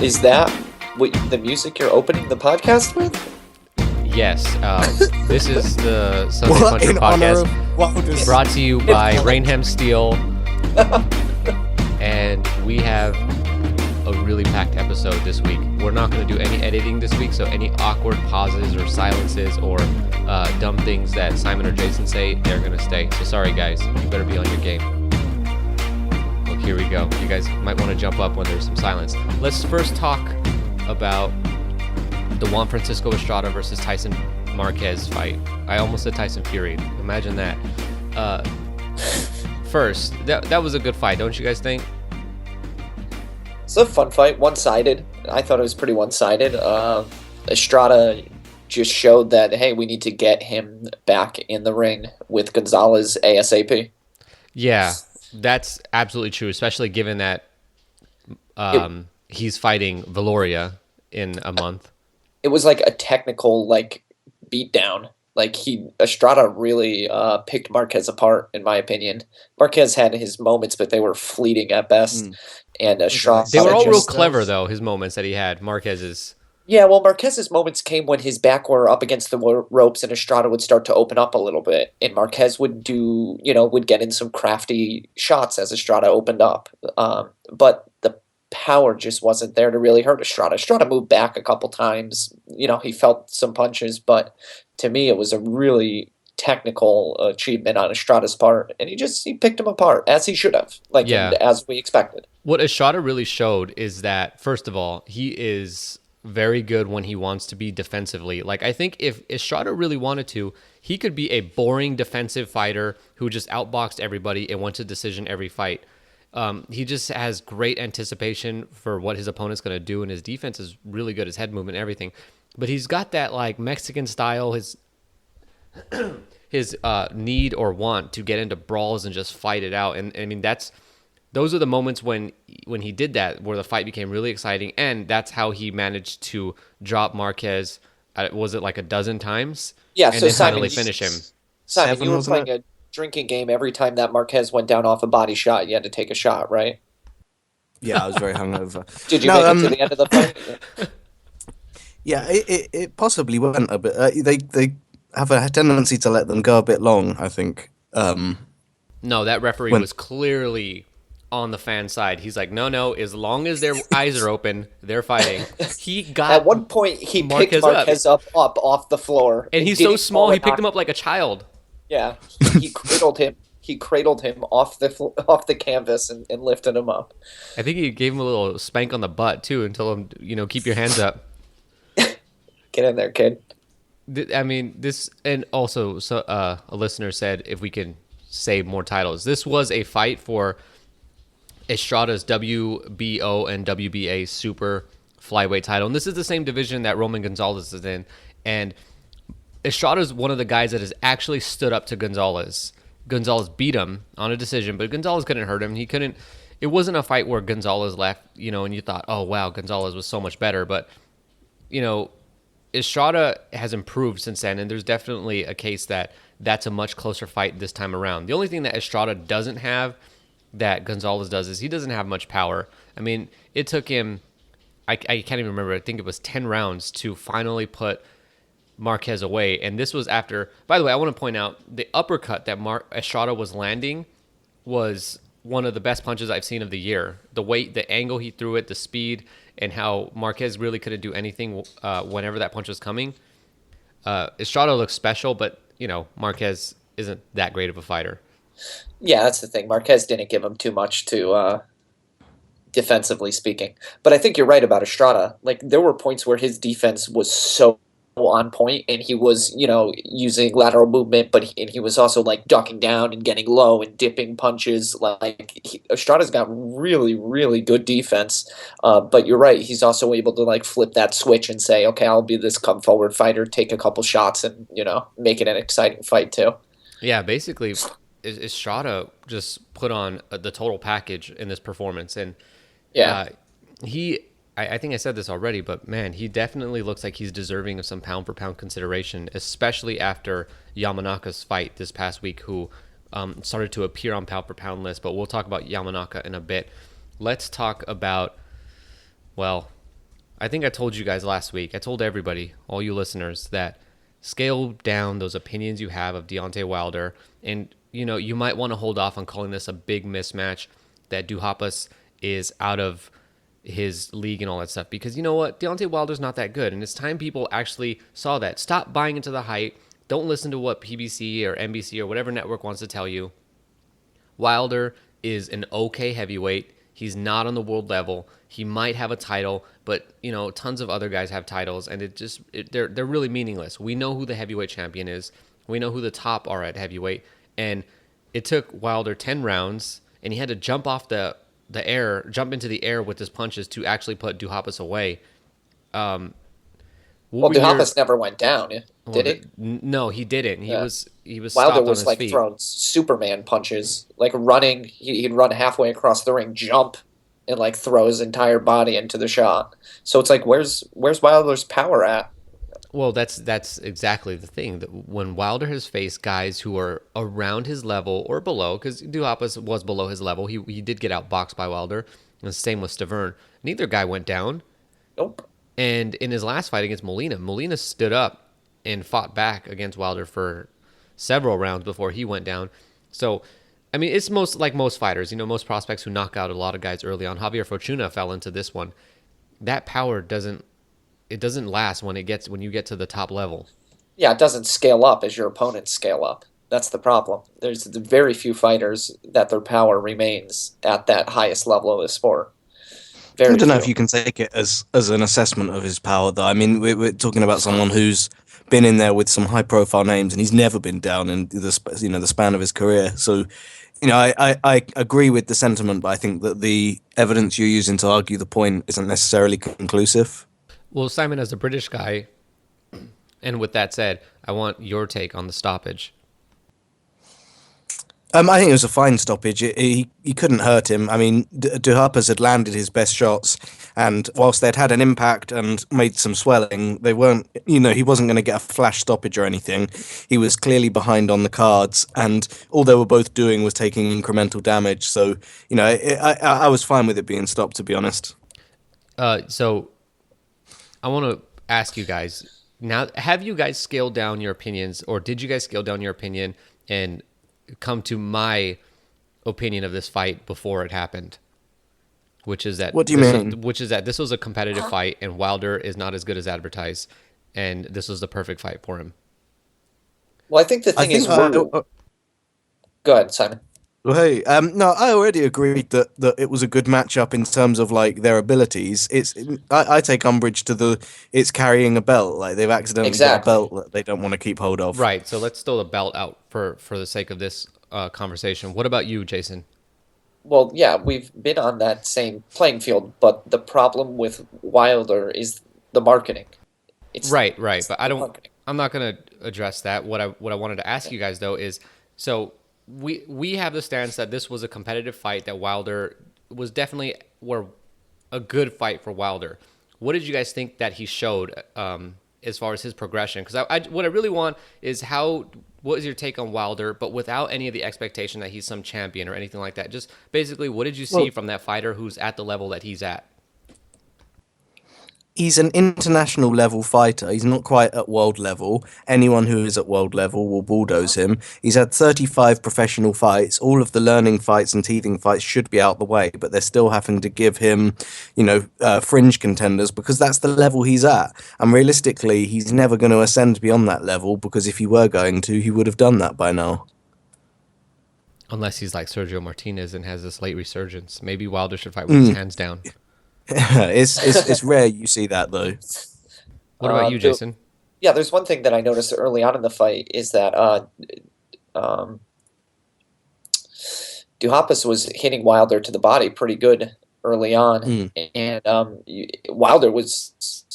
Is that the music you're opening the podcast with? Yes. This is the SundayPuncher podcast brought to you by Rainham Steel. And we have a really packed episode this week. We're not going to do any editing this week, so any awkward pauses or silences or dumb things that Simon or Jason say, they're going to stay. So sorry, guys. You better be on your game. Look, here we go. You guys might want to jump up when there's some silence. Let's first talk about the Juan Francisco Estrada versus Tyson Marquez fight. I almost said Tyson Fury. Imagine that. First, that was a good fight, don't you guys think? It's a fun fight, one-sided. I thought it was pretty one-sided. Estrada just showed that, hey, we need to get him back in the ring with Gonzalez ASAP. Yeah, that's absolutely true, especially given that he's fighting Valoria in a month. It was like a technical beatdown. Estrada really picked Marquez apart, in my opinion. Marquez had his moments, but they were fleeting at best. And Estrada, they were all real clever, though, his moments that he had. Marquez's. Yeah, well, Marquez's moments came when his back were up against the ropes and Estrada would start to open up a little bit. And Marquez would would get in some crafty shots as Estrada opened up. But the power just wasn't there to really hurt Estrada. Estrada moved back a couple times. He felt some punches, but to me, it was a really technical achievement on Estrada's part, and he picked him apart, as he should have, as we expected. What Estrada really showed is that, first of all, he is very good when he wants to be defensively. I think if Estrada really wanted to, he could be a boring defensive fighter who just outboxed everybody and went to decision every fight. He just has great anticipation for what his opponent's going to do, and his defense is really good, his head movement, everything. But he's got that Mexican style, his need or want to get into brawls and just fight it out. And I mean, those are the moments when he did that, where the fight became really exciting, and that's how he managed to drop Marquez. Was it a dozen times? Yeah, and so then Simon, finally finish him. Simon, you were playing a drinking game every time that Marquez went down off a body shot. You had to take a shot, right? Yeah, I was very hungover. Did you make it to the end of the fight? Yeah, it possibly went a bit. They have a tendency to let them go a bit long, I think. No, that referee was clearly on the fan side. He's like, no, as long as their eyes are open, they're fighting. He got at one point he picked Marquez up off the floor, and he's so small he picked him up like a child. Yeah, he cradled him. He cradled him off the canvas and lifted him up. I think he gave him a little spank on the butt too, and told him, keep your hands up. Get in there, kid. I mean, this, and also, a listener said if we can say more titles. This was a fight for Estrada's WBO and WBA super flyweight title, and this is the same division that Roman Gonzalez is in. And Estrada's one of the guys that has actually stood up to Gonzalez. Gonzalez beat him on a decision, but Gonzalez couldn't hurt him. It wasn't a fight where Gonzalez left, and you thought, oh wow, Gonzalez was so much better. But Estrada has improved since then, and there's definitely a case that that's a much closer fight this time around. The only thing that Estrada doesn't have that Gonzalez does is he doesn't have much power. I mean, it took him, I can't even remember, I think it was 10 rounds to finally put Marquez away. And this was after, by the way, I want to point out the uppercut that Estrada was landing was one of the best punches I've seen of the year. The weight, the angle he threw it, the speed, and how Marquez really couldn't do anything whenever that punch was coming. Estrada looks special, but, Marquez isn't that great of a fighter. Yeah, that's the thing. Marquez didn't give him too much to, defensively speaking. But I think you're right about Estrada. There were points where his defense was so on point, and he was, using lateral movement, but he was also ducking down and getting low and dipping punches. Estrada's got really, really good defense. But you're right, he's also able to flip that switch and say, okay, I'll be this come forward fighter, take a couple shots, and make it an exciting fight too. Yeah, basically, Estrada just put on the total package in this performance, and I think I said this already, but man, he definitely looks like he's deserving of some pound-for-pound consideration, especially after Yamanaka's fight this past week, who started to appear on pound-for-pound lists, but we'll talk about Yamanaka in a bit. Let's talk about, well, I think I told you guys last week. I told everybody, all you listeners, that scale down those opinions you have of Deontay Wilder, and you might want to hold off on calling this a big mismatch, that Duhaupas is out of his league and all that stuff, because you know what, Deontay Wilder's not that good, and it's time people actually saw that. Stop buying into the hype. Don't listen to what PBC or NBC or whatever network wants to tell you. Wilder is an okay heavyweight. He's not on the world level. He might have a title, but tons of other guys have titles, and they're really meaningless. We know who the heavyweight champion is. We know who the top are at heavyweight, and it took Wilder 10 rounds, and he had to jump into the air with his punches to actually put Duhaupas away. Duhaupas never went down, did he? No, he didn't. He Yeah. was Wilder stopped on was his like feet. throwing Superman punches, like running. He'd run halfway across the ring, jump, and like throw his entire body into the shot. So it's like, where's Wilder's power at? Well, that's exactly the thing. That when Wilder has faced guys who are around his level or below, because Duhaupas was below his level, he did get outboxed by Wilder, and the same with Stavern. Neither guy went down. Nope. And in his last fight against Molina stood up and fought back against Wilder for several rounds before he went down. So, I mean, it's most fighters, most prospects who knock out a lot of guys early on. Javier Fortuna fell into this one. That power doesn't last when you get to the top level. Yeah, it doesn't scale up as your opponents scale up. That's the problem. There's very few fighters that their power remains at that highest level of the sport. I don't know if you can take it as an assessment of his power, though. I mean, we're talking about someone who's been in there with some high-profile names, and he's never been down in the span of his career. So, I agree with the sentiment, but I think that the evidence you're using to argue the point isn't necessarily conclusive. Well, Simon, as a British guy, and with that said, I want your take on the stoppage. I think it was a fine stoppage. He couldn't hurt him. I mean, Duhaupas had landed his best shots, and whilst they'd had an impact and made some swelling, they weren't. He wasn't going to get a flash stoppage or anything. He was clearly behind on the cards, and all they were both doing was taking incremental damage. So, I was fine with it being stopped, to be honest. So, I want to ask you guys now: have you guys scaled down your opinions, or did you guys scale down your opinion and come to my opinion of this fight before it happened, which is that what do you mean? Which is that this was a competitive fight, and Wilder is not as good as advertised, and this was the perfect fight for him. Well, I think the thing is, go ahead, Simon. Well, hey, no, I already agreed that it was a good matchup in terms of like their abilities. I take umbrage to it's carrying a belt, like they've accidentally got a belt that they don't want to keep hold of. Right. So let's throw the belt out for the sake of this conversation. What about you, Jason? Well, yeah, we've been on that same playing field, but the problem with Wilder is the marketing. Right. But I'm not going to address that. What I wanted to ask you guys though is, so we have the stance that this was a competitive fight, that Wilder was definitely a good fight for Wilder. What did you guys think that he showed as far as his progression? Because what I really want is what is your take on Wilder, but without any of the expectation that he's some champion or anything like that? Just basically, what did you see from that fighter who's at the level that he's at? He's an international level fighter. He's not quite at world level. Anyone who is at world level will bulldoze him. He's had 35 professional fights. All of the learning fights and teething fights should be out the way, but they're still having to give him, fringe contenders because that's the level he's at. And realistically, he's never going to ascend beyond that level, because if he were going to, he would have done that by now. Unless he's like Sergio Martinez and has this late resurgence. Maybe Wilder should fight with his hands down. It's rare you see that, though. What about you, Jason? Yeah, there's one thing that I noticed early on in the fight is that Duhaupas was hitting Wilder to the body pretty good early on, and Wilder was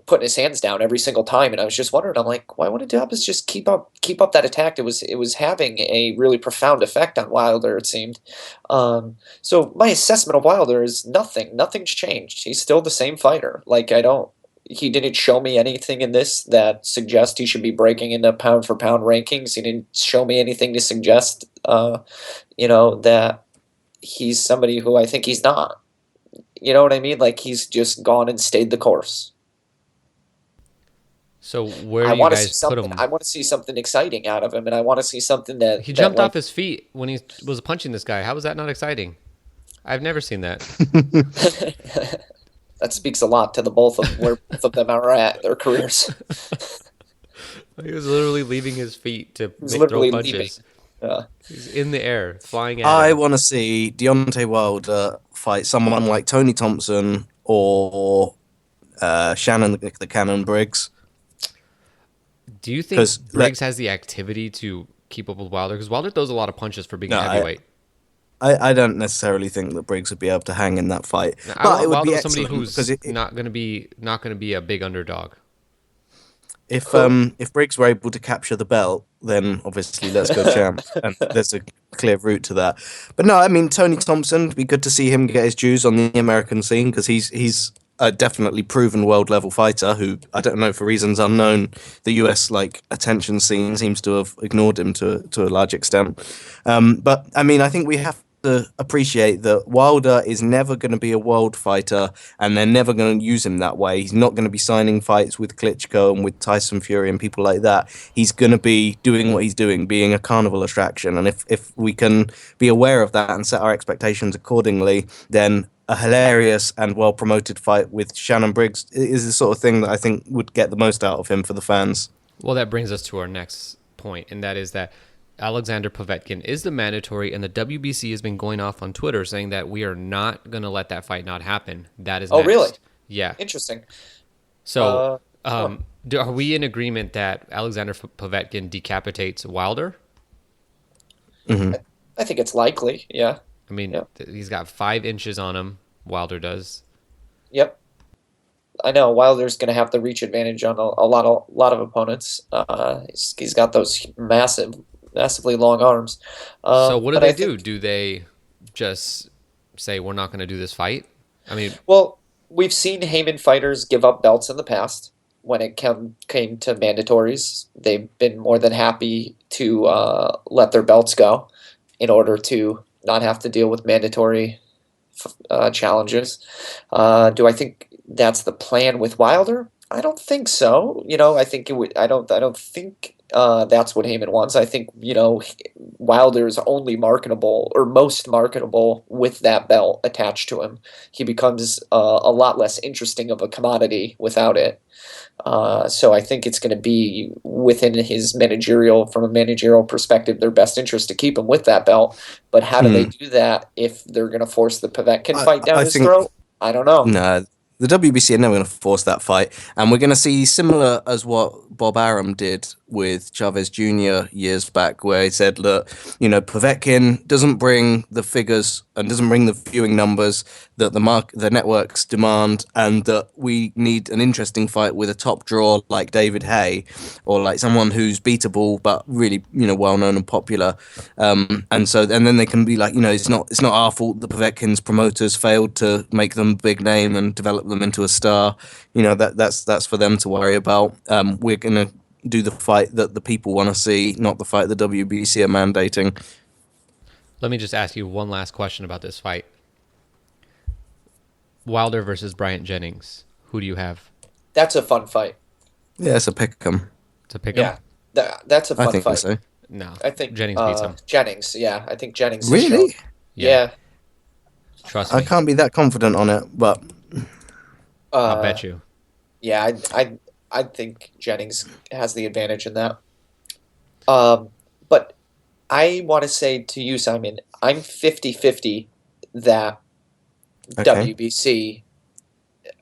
putting his hands down every single time, and I was just wondering, I'm like, why wouldn't Duhaupas just keep up that attack? It was having a really profound effect on Wilder, it seemed. So my assessment of Wilder is nothing's changed. He's still the same fighter. Like, he didn't show me anything in this that suggests he should be breaking into pound for pound rankings. He didn't show me anything to suggest that he's somebody who I think he's not. You know what I mean? Like, he's just gone and stayed the course. So where I do you want to see guys put something. him? I want to see something exciting out of him, and I want to see something that He jumped like, off his feet when he was punching this guy. How was that not exciting? I've never seen that. that speaks a lot to the both of where both of them are at in their careers. He was literally leaving his feet to He's throw literally punches. leaving. He's in the air, flying at I him. want to see Deontay Wilder fight someone like Tony Thompson or Shannon the Cannon Briggs. Do you think 'Cause, Briggs has the activity to keep up with Wilder? Because Wilder throws a lot of punches for being No, a heavyweight. I don't necessarily think that Briggs would be able to hang in that fight, Now, but I want it would Wilder be with somebody excellent who's because not going to be a big underdog. if Briggs were able to capture the belt, then obviously let's go champ, and there's a clear route to that. But no, I mean Tony Thompson, it'd be good to see him get his dues on the American scene because he's a definitely proven world level fighter who I don't know for reasons unknown the US like attention scene seems to have ignored him to a large extent. But I mean I think we have to appreciate that Wilder is never going to be a world fighter and they're never going to use him that way. He's not going to be signing fights with Klitschko and with Tyson Fury and people like that. He's going to be doing what he's doing, being a carnival attraction. And if we can be aware of that and set our expectations accordingly, then a hilarious and well-promoted fight with Shannon Briggs is the sort of thing that I think would get the most out of him for the fans. Well, that brings us to our next point, and that is that Alexander Povetkin is the mandatory, and the WBC has been going off on Twitter saying that we are not going to let that fight not happen. That is next. Really? Yeah. Interesting. So are we in agreement that Alexander Povetkin decapitates Wilder? Mm-hmm. I think it's likely. Yeah. I mean, Yeah. He's got 5 inches on him. Wilder does. Yep. I know Wilder's going to have the reach advantage on a lot of opponents. He's got those massively long arms. So what do but they I do? think- Do they just say we're not going to do this fight? I mean, Well, we've seen Heyman fighters give up belts in the past when it came to mandatories. They've been more than happy to let their belts go in order to not have to deal with mandatory challenges. Do I think that's the plan with Wilder? I don't think so. I think it would. I don't think that's what Heyman wants. I think Wilder is only marketable or most marketable with that belt attached to him. He becomes a lot less interesting of a commodity without it. So I think it's going to be within from a managerial perspective, their best interest to keep him with that belt. But how do they do that if they're going to force the Povetkin fight down his throat? I don't know. No, the WBC are never going to force that fight. And we're going to see similar as what Bob Arum did with Chavez Jr. years back, where he said, look, Povetkin doesn't bring the figures and doesn't bring the viewing numbers that the networks demand, and that we need an interesting fight with a top draw like David Haye or like someone who's beatable but really well known and popular. And then they can be like, it's not our fault the Povetkin's promoters failed to make them a big name and develop them into a star. That's for them to worry about. We're gonna do the fight that the people want to see, not the fight the WBC are mandating. let me just ask you one last question about this fight. Wilder versus Bryant Jennings. Who do you have? That's a fun fight. Yeah, it's a pick 'em. To pick him? Yeah, that's a fun I think fight. so. No. I think Jennings beats him. Jennings, yeah, I think Jennings. is Really? shown. Yeah. Trust me. I can't be that confident on it, but I'll bet you. Yeah, I think Jennings has the advantage in that. But I want to say to you, Simon, I'm 50-50 that Okay. WBC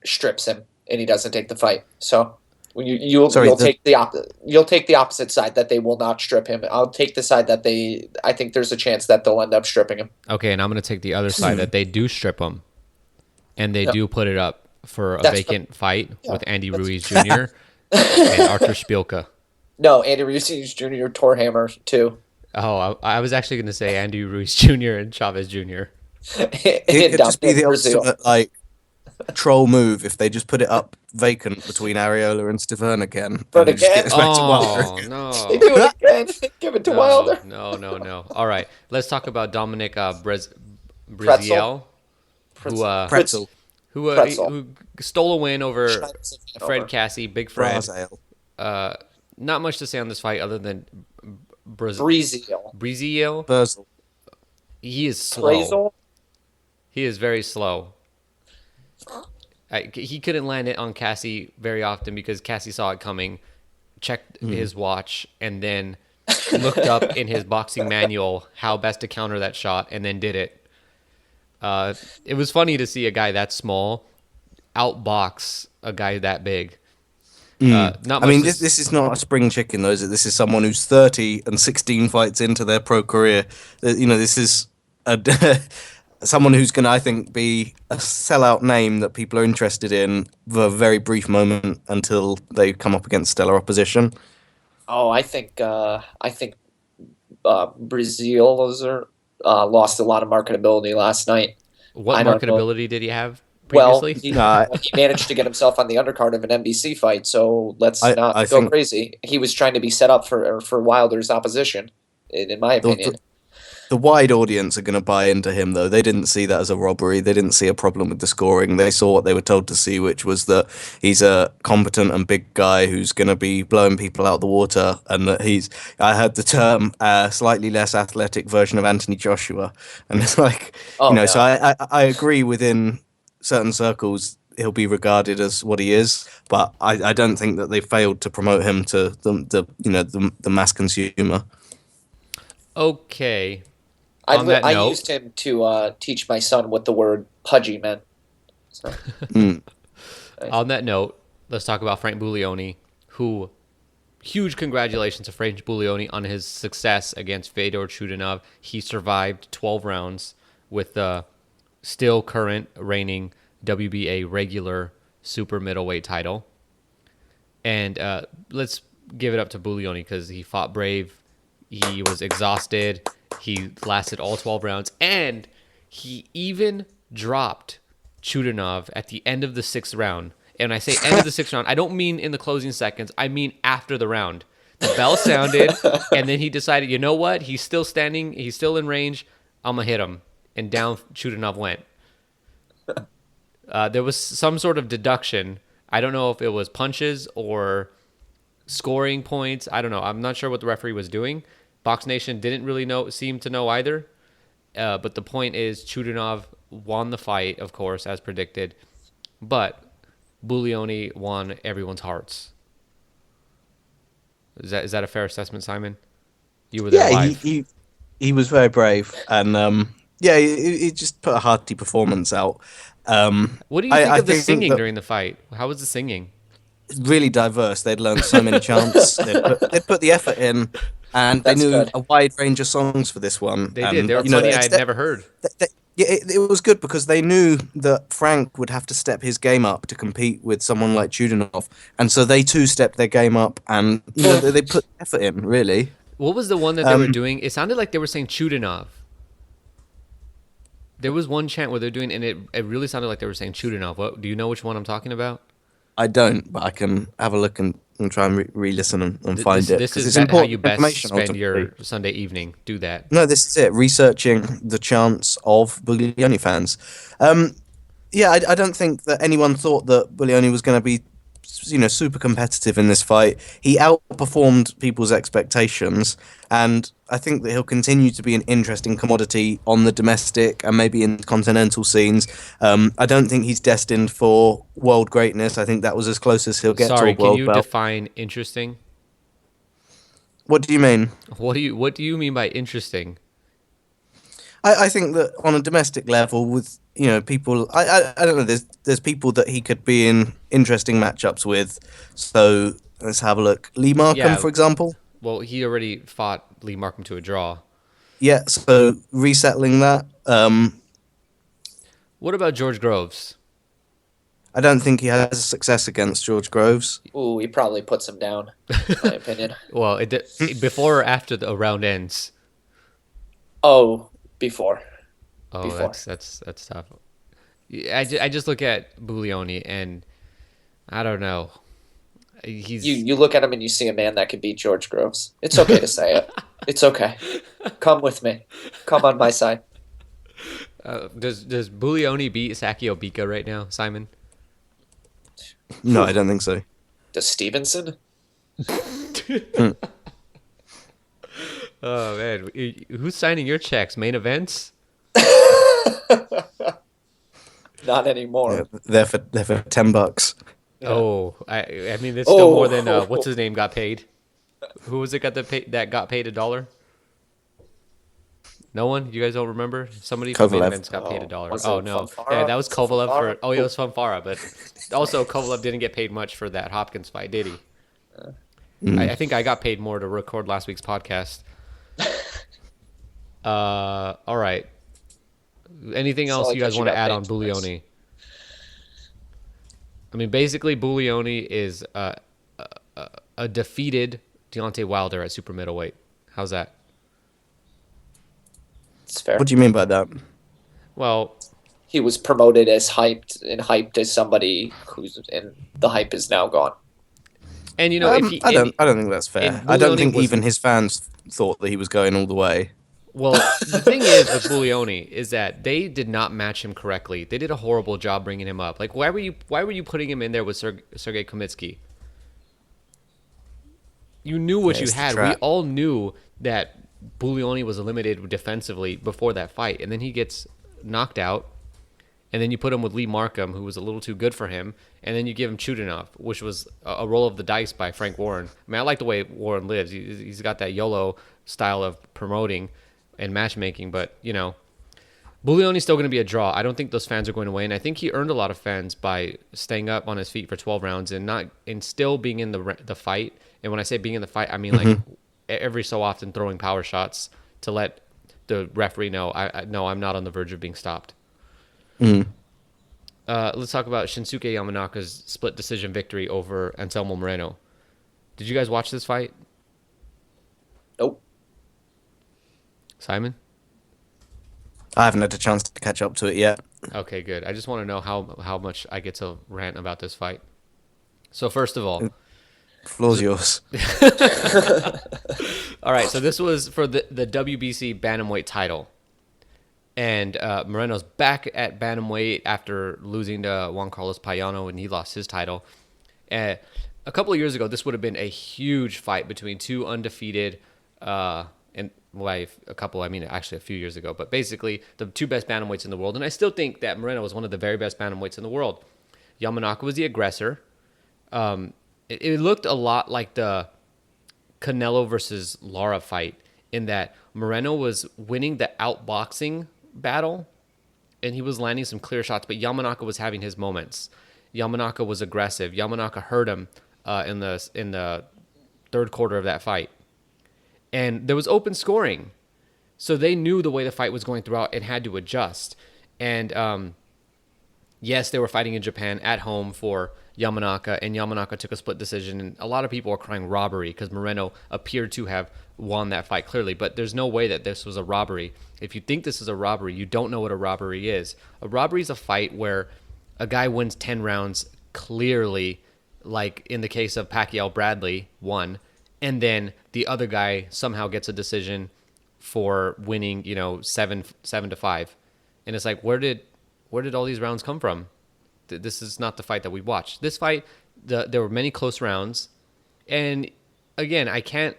strips him and he doesn't take the fight. So you'll Sorry, take the opposite side that they will not strip him. I'll take the side that I think there's a chance that they'll end up stripping him. Okay, and I'm going to take the other side that they do strip him, and they Yep. do put it up for a That's vacant fight Yeah, with Andy Ruiz Jr. and Arthur Spielka. No, Andy Ruiz Jr. tore hammer too. Oh, I was actually going to say Andy Ruiz Jr. and Chavez Jr. it'd just be the Brazil. ultimate like troll move if they just put it up vacant between Areola and Stiverne again. But and it just again- gets back to Wilder Oh, again. no. They do it again. Give it to Wilder. No. All right, let's talk about Dominic Breazeale, Pretzel? who Pretzel. Pretzel. who stole a win over Schneider's a Fred over. Cassie, Big Fred. Brazil. Not much to say on this fight other than Breezeal. Breezeal. Brazil. He is slow. Prazel. He is very slow. He couldn't land it on Cassie very often because Cassie saw it coming, checked his watch, and then looked up in his boxing manual how best to counter that shot, and then did it. It was funny to see a guy that small outbox a guy that big. Not much I mean, this is not a spring chicken, though, is it? This is someone who's 30 and 16 fights into their pro career. This is someone who's going to, I think, be a sellout name that people are interested in for a very brief moment until they come up against stellar opposition. Oh, I think Brazil lost a lot of marketability last night. What I don't know. marketability did he have Well, previously? he managed to get himself on the undercard of an NBC fight, so let's I not go think- crazy. He was trying to be set up for Wilder's opposition, in my opinion. The wide audience are going to buy into him, though. They didn't see that as a robbery. They didn't see a problem with the scoring. They saw what they were told to see, which was that he's a competent and big guy who's going to be blowing people out the water, and that I heard the term slightly less athletic version of Anthony Joshua. And it's like, so I agree within certain circles he'll be regarded as what he is, but I don't think that they failed to promote him to the mass consumer. Okay. I used him to teach my son what the word pudgy meant. So. On that note, let's talk about Frank Buglioni, who, huge congratulations to Frank Buglioni on his success against Fedor Chutinov. He survived 12 rounds with the still current reigning WBA regular super middleweight title. And let's give it up to Buglioni because he fought brave. He was exhausted. He lasted all 12 rounds. And he even dropped Chutinov at the end of the 6th round. And I say end of the 6th round, I don't mean in the closing seconds. I mean after the round. The bell sounded, and then he decided, you know what? He's still standing. He's still in range. I'm going to hit him. And down Chutinov went. There was some sort of deduction. I don't know if it was punches or scoring points. I don't know. I'm not sure what the referee was doing. Box Nation didn't really seem to know either. But the point is, Chutinov won the fight, of course, as predicted. But Buglioni won everyone's hearts. Is that a fair assessment, Simon? You were there live. He was very brave, and he just put a hearty performance out. What do you think of the singing during the fight? How was the singing? Really diverse. They'd learned so many chants. They'd put the effort in, and they knew a wide range of songs for this one. They did. There were plenty I had never heard. It was good because they knew that Frank would have to step his game up to compete with someone like Chutinov, and so they too stepped their game up, and they put effort in. Really. What was the one that they were doing? It sounded like they were saying Chutinov. There was one chant where they're doing, and it really sounded like they were saying Chutinov. What do you know which one I'm talking about? I don't, but I can have a look and try and re-listen and find it. This is how you best spend your Sunday evening. Do that. No, this is it. Researching the chants of Buglioni fans. I don't think that anyone thought that Buglioni was going to be, super competitive in this fight. He outperformed people's expectations, and I think that he'll continue to be an interesting commodity on the domestic and maybe in continental scenes. I don't think he's destined for world greatness. I think that was as close as he'll get to a world belt. Sorry, can you define interesting? What do you mean? What do you mean by interesting? I think that on a domestic level, with people, I don't know. There's people that he could be in interesting matchups with. So let's have a look. Lee Markham, for example. Well, he already fought Lee Markham to a draw. Yeah, so resettling that. What about George Groves? I don't think he has success against George Groves. Ooh, he probably puts him down, in my opinion. Well, before or after the round ends? Oh, before. Oh, before. That's tough. I just look at Buglioni and I don't know. You look at him and you see a man that could beat George Groves. It's okay to say it. It's okay. Come with me. Come on my side. Does Buglioni beat Saki Obika right now, Simon? No, I don't think so. Does Stevenson? Oh man, who's signing your checks? Main events? Not Yeah, anymore. they're for $10. Yeah. Oh, I mean, it's still more than Oh. what's his name got paid. Who was it that got paid $1? No one? You guys don't remember? Somebody from main Kovalev. events got paid $1. Was Oh it no, Fonfara? yeah, that was Was it Kovalev Fonfara? for. Oh yeah, it was Fonfara, but also Kovalev didn't get paid much for that Hopkins fight, did he? I think I got paid more to record last week's podcast. All right. Anything So else I you guys guess you want to got add paid on twice. Buglioni? I mean, basically, Buglioni is a defeated Deontay Wilder at super middleweight. How's that? It's fair. What do you mean by that? Well, He was promoted as hyped as somebody and the hype is now gone. and you know, if he, I don't think that's fair. and I don't Buglioni think was- even his fans thought that he was going all the way. well, the thing is with Buglioni is that they did not match him correctly. They did a horrible job bringing him up. Like, why were you putting him in there with Sergey Komitsky? You knew what Yeah, you it's the had. We trap. all knew that Buglioni was eliminated defensively before that fight, and then he gets knocked out, and then you put him with Lee Markham, who was a little too good for him, and then you give him Chudinov, which was a roll of the dice by Frank Warren. I mean, I like the way Warren lives. He's got that YOLO style of promoting and matchmaking, but, you know, Buglioni's still going to be a draw. I don't think those fans are going to win. I think he earned a lot of fans by staying up on his feet for 12 rounds and still being in the fight. And when I say being in the fight, I mean like every so often throwing power shots to let the referee know, I'm not on the verge of being stopped. Let's talk about Shinsuke Yamanaka's split decision victory over Anselmo Moreno. Did you guys watch this fight, Nope. Simon? I haven't had a chance to catch up to it yet. Okay, good. I just want to know how much I get to rant about this fight. So first of all, Floor's yours. all right, so this was for the WBC bantamweight title. And Moreno's back at bantamweight after losing to Juan Carlos Payano, and he lost his title. A couple of years ago, this would have been a huge fight between two undefeated, and by a couple, I mean actually a few years ago, but basically the two best bantamweights in the world. And I still think that Moreno was one of the very best bantamweights in the world. Yamanaka was the aggressor. It looked a lot like the Canelo versus Lara fight in that Moreno was winning the outboxing battle and he was landing some clear shots, but Yamanaka was having his moments. Yamanaka was aggressive. Yamanaka hurt him in the third quarter of that fight. And there was open scoring. So they knew the way the fight was going throughout and had to adjust. And yes, they were fighting in Japan at home for Yamanaka, and Yamanaka took a split decision. And a lot of people are crying robbery because Moreno appeared to have won that fight clearly. But there's no way that this was a robbery. If you think this is a robbery, you don't know what a robbery is. A robbery is a fight where a guy wins 10 rounds clearly, like in the case of Pacquiao Bradley, won, and then the other guy somehow gets a decision for winning, 7-5. And it's like, where did all these rounds come from? This is not the fight that we watched. This fight, there were many close rounds. And again, I can't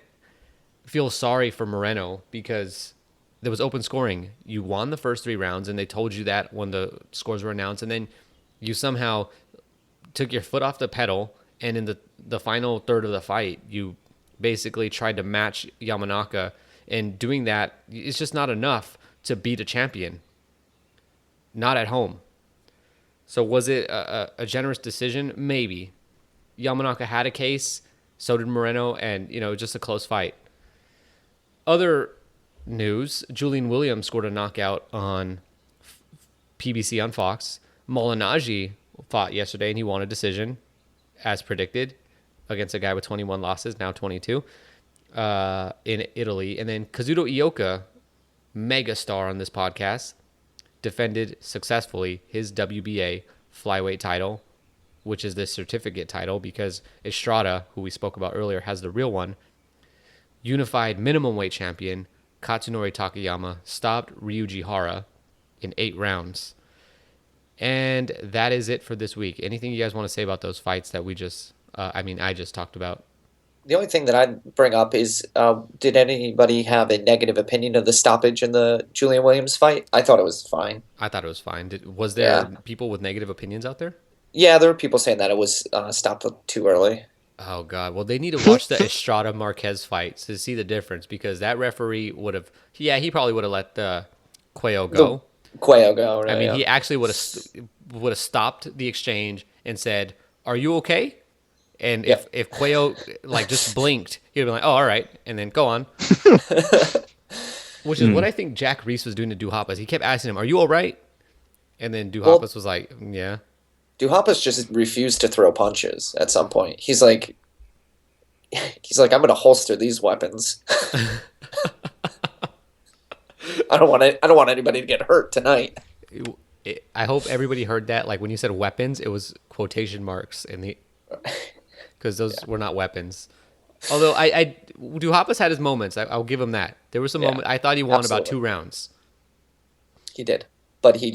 feel sorry for Moreno because there was open scoring. You won the first 3 rounds, and they told you that when the scores were announced. And then you somehow took your foot off the pedal, and in the final third of the fight, you basically tried to match Yamanaka. And doing that, it's just not enough to beat a champion. Not at home. So was it a generous decision? Maybe. Yamanaka had a case, so did Moreno, and just a close fight. Other news: Julian Williams scored a knockout on PBC on Fox. Molinari fought yesterday, and he won a decision, as predicted, against a guy with 21 losses, now 22, in Italy. And then Kazuto Ioka, megastar on this podcast, defended successfully his WBA flyweight title, which is the certificate title, because Estrada, who we spoke about earlier, has the real one. Unified minimum weight champion Katsunori Takayama stopped Ryuji Hara in 8 rounds. And that is it for this week. Anything you guys want to say about those fights that we just, I just talked about? The only thing that I'd bring up is, did anybody have a negative opinion of the stoppage in the Julian Williams fight? I thought it was fine. I thought it was fine. Was there Yeah. people with negative opinions out there? Yeah, there were people saying that it was stopped too early. Oh, God. Well, they need to watch the Estrada Marquez fight to see the difference, because that referee would have, he probably would have let the Cuello go. Cuello go, right? I mean, Yeah. he actually would have stopped the exchange and said, "Are you okay?" And if Cuello like just blinked, he'd be like, "Oh, all right," and then go on. Which is what I think Jack Reese was doing to Duhaupas. He kept asking him, "Are you all right?" And then Duhaupas was like, "Yeah." Duhaupas just refused to throw punches at some point. He's like, I'm going to holster these weapons. I don't want anybody to get hurt tonight. I hope everybody heard that. Like when you said weapons, it was quotation marks because those were not weapons. Although Duhaupas had his moments. I'll give him that. There was some moment I thought he won about 2 rounds. He did, but he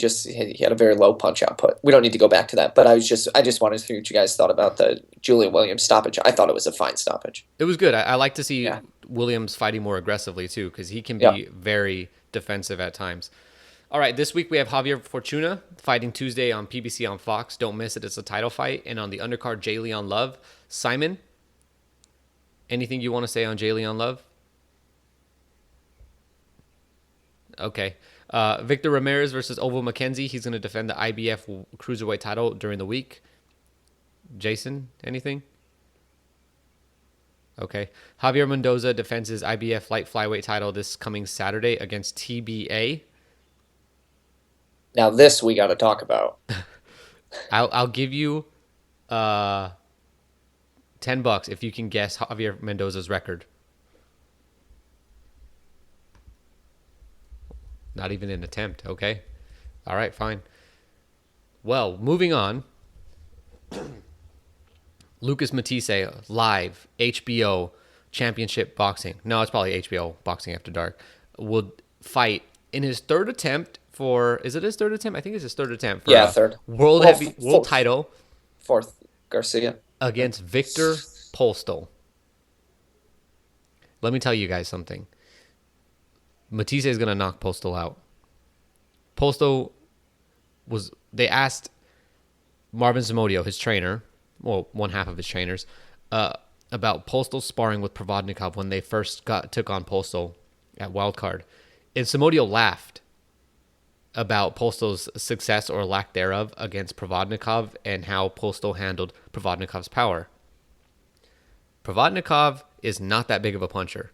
had a very low punch output. We don't need to go back to that. But I just wanted to hear what you guys thought about the Julian Williams stoppage. I thought it was a fine stoppage. It was good. I like to see Williams fighting more aggressively too, because he can be very defensive at times. All right, this week we have Javier Fortuna fighting Tuesday on PBC on Fox. Don't miss it. It's a title fight. And on the undercard, J. Leon Love. Simon, anything you want to say on J. Leon Love? Okay. Victor Ramirez versus Ovo McKenzie. He's going to defend the IBF Cruiserweight title during the week. Jason, anything? Okay. Javier Mendoza defends his IBF light flyweight title this coming Saturday against TBA. Now this we got to talk about. I'll give you $10 if you can guess Javier Mendoza's record. Not even an attempt, okay? All right, fine. Well, moving on. Lucas Matthysse, live, HBO, Championship Boxing. No, it's probably HBO Boxing After Dark. Will fight in his third attempt for... Is it his third attempt? I think it's his third attempt for third. World title. Fourth, Garcia. Against Victor Postol. Let me tell you guys something. Matthysse is going to knock Postol out. Postol was... They asked Marvin Zamudio, his trainer, well, one half of his trainers, about Postol sparring with Provodnikov when they first took on Postol at Wildcard. And Zamudio laughed about Postol's success or lack thereof against Provodnikov and how Postol handled Provodnikov's power. Provodnikov is not that big of a puncher.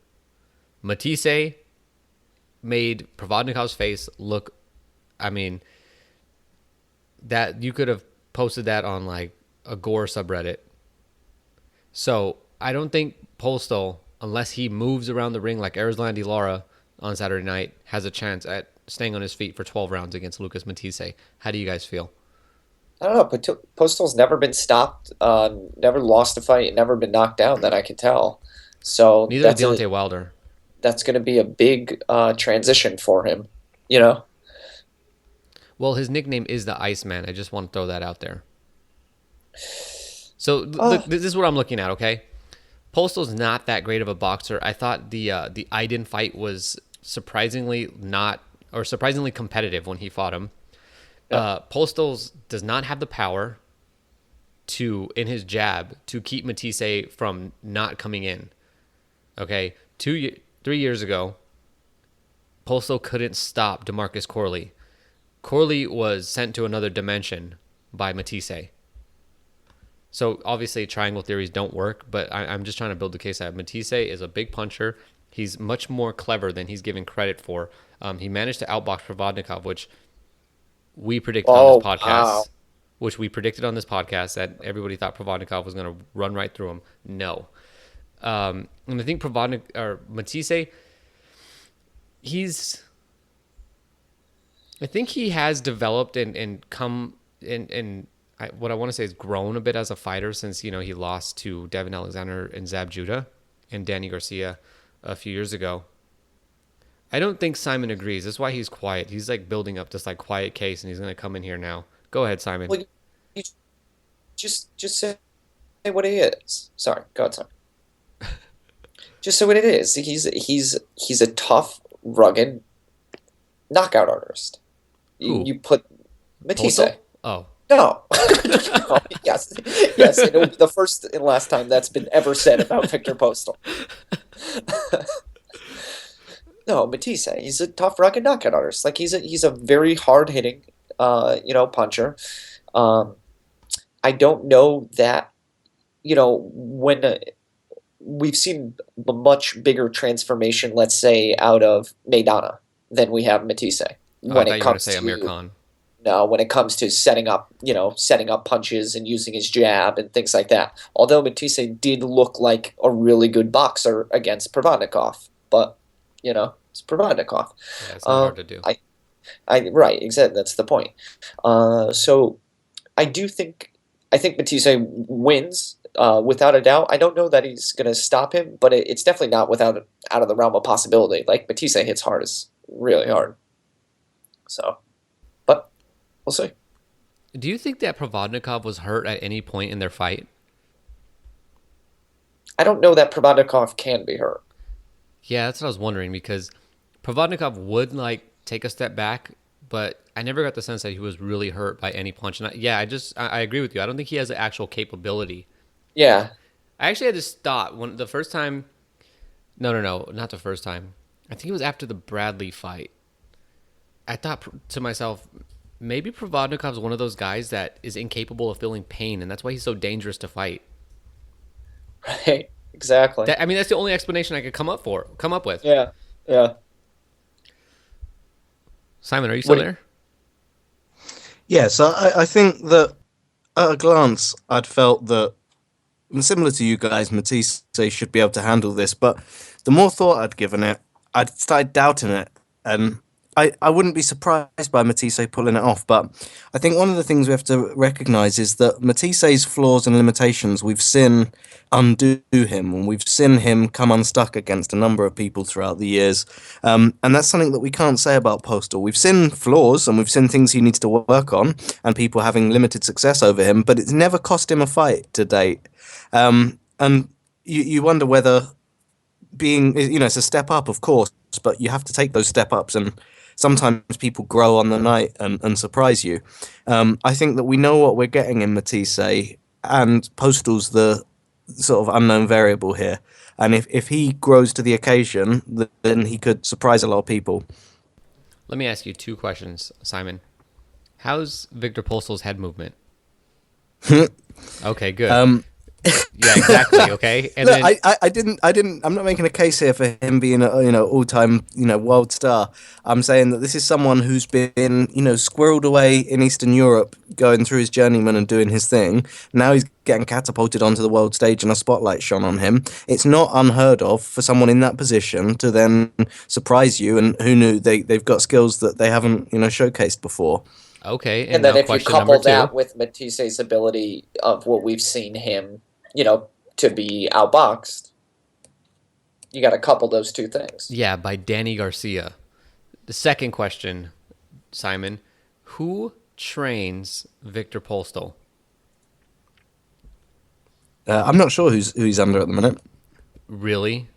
Matthysse made Provodnikov's face look, I mean, that you could have posted that on like a Gore subreddit. So I don't think Postol, unless he moves around the ring like Arizlandi Lara on Saturday night, has a chance at staying on his feet for 12 rounds against Lucas Matthysse. How do you guys feel? I don't know, but Postol's never been stopped, never lost a fight, never been knocked down that I can tell. So neither did Deontay Wilder. That's going to be a big transition for him, you know? Well, his nickname is the Iceman. I just want to throw that out there. So look, this is what I'm looking at, okay? Postol's not that great of a boxer. I thought the Aiden fight was surprisingly competitive when he fought him. Postol does not have the power in his jab to keep Matthysse from not coming in. Okay, 3 years ago, Postol couldn't stop DeMarcus Corley. Corley was sent to another dimension by Matthysse. So obviously triangle theories don't work, but I'm just trying to build the case that Matthysse is a big puncher. He's much more clever than he's given credit for. He managed to outbox Provodnikov, which we predicted on this podcast. Wow. Which we predicted on this podcast that everybody thought Provodnikov was going to run right through him. No. And I think Matthysse, I think he has developed and come and what I want to say is grown a bit as a fighter since, he lost to Devin Alexander and Zab Judah and Danny Garcia a few years ago. I don't think Simon agrees. That's why he's quiet. He's like building up this like quiet case, and he's gonna come in here now. Go ahead, Simon. Well, you just say what it is. Sorry, go ahead, sorry. Just say what it is. He's a tough, rugged knockout artist. Who? You put Matthysse. Postal? Oh, No. No, yes, yes. It will be the first and last time that's been ever said about Victor Postal. No, Matthysse. He's a tough, rugged knockout artist. Like he's a very hard hitting, puncher. I don't know that, when we've seen a much bigger transformation, let's say, out of Maidana than we have Matthysse. I thought you were going to say Amir Khan. No, when it comes to setting up punches and using his jab and things like that. Although Matthysse did look like a really good boxer against Provodnikov, but it's Provodnikov. Yeah, it's not hard to do. Right, exactly. That's the point. So I think Matthysse wins without a doubt. I don't know that he's going to stop him, but it's definitely not out of the realm of possibility. Like Matthysse hits hard, is really hard. So, but we'll see. Do you think that Provodnikov was hurt at any point in their fight? I don't know that Provodnikov can be hurt. Yeah, that's what I was wondering, because Provodnikov would like take a step back, but I never got the sense that he was really hurt by any punch. And I agree with you. I don't think he has the actual capability. Yeah. I actually had this thought when the first time. No, not the first time. I think it was after the Bradley fight. I thought to myself, maybe Provodnikov's one of those guys that is incapable of feeling pain, and that's why he's so dangerous to fight. Right. Exactly. That's the only explanation I could come up with. Yeah. Yeah. Simon, are you still there? Yeah, so I think that at a glance, I'd felt that, similar to you guys, Matthysse should be able to handle this, but the more thought I'd given it, I'd started doubting it, and I wouldn't be surprised by Matthysse pulling it off, but I think one of the things we have to recognise is that Matthyisse's flaws and limitations we've seen undo him, and we've seen him come unstuck against a number of people throughout the years, and that's something that we can't say about Postal. We've seen flaws, and we've seen things he needs to work on, and people having limited success over him, but it's never cost him a fight to date. And you wonder whether it's a step up, of course, but you have to take those step ups, and sometimes people grow on the night and surprise you. I think that we know what we're getting in Matthysse, and Postal's the sort of unknown variable here. And if he grows to the occasion, then he could surprise a lot of people. Let me ask you two questions, Simon. How's Victor Postal's head movement? Okay, good. Yeah, exactly. Okay, and look, then I didn't. I'm not making a case here for him being a all-time world star. I'm saying that this is someone who's been squirreled away in Eastern Europe, going through his journeyman and doing his thing. Now he's getting catapulted onto the world stage and a spotlight shone on him. It's not unheard of for someone in that position to then surprise you. And who knew they've got skills that they haven't showcased before. Okay, And then now if you question couple number two. that with Matthyisse's ability of what we've seen him, to be outboxed, you got to couple those two things. Yeah, by Danny Garcia. The second question, Simon, who trains Victor Postal? I'm not sure who he's under at the minute. Really?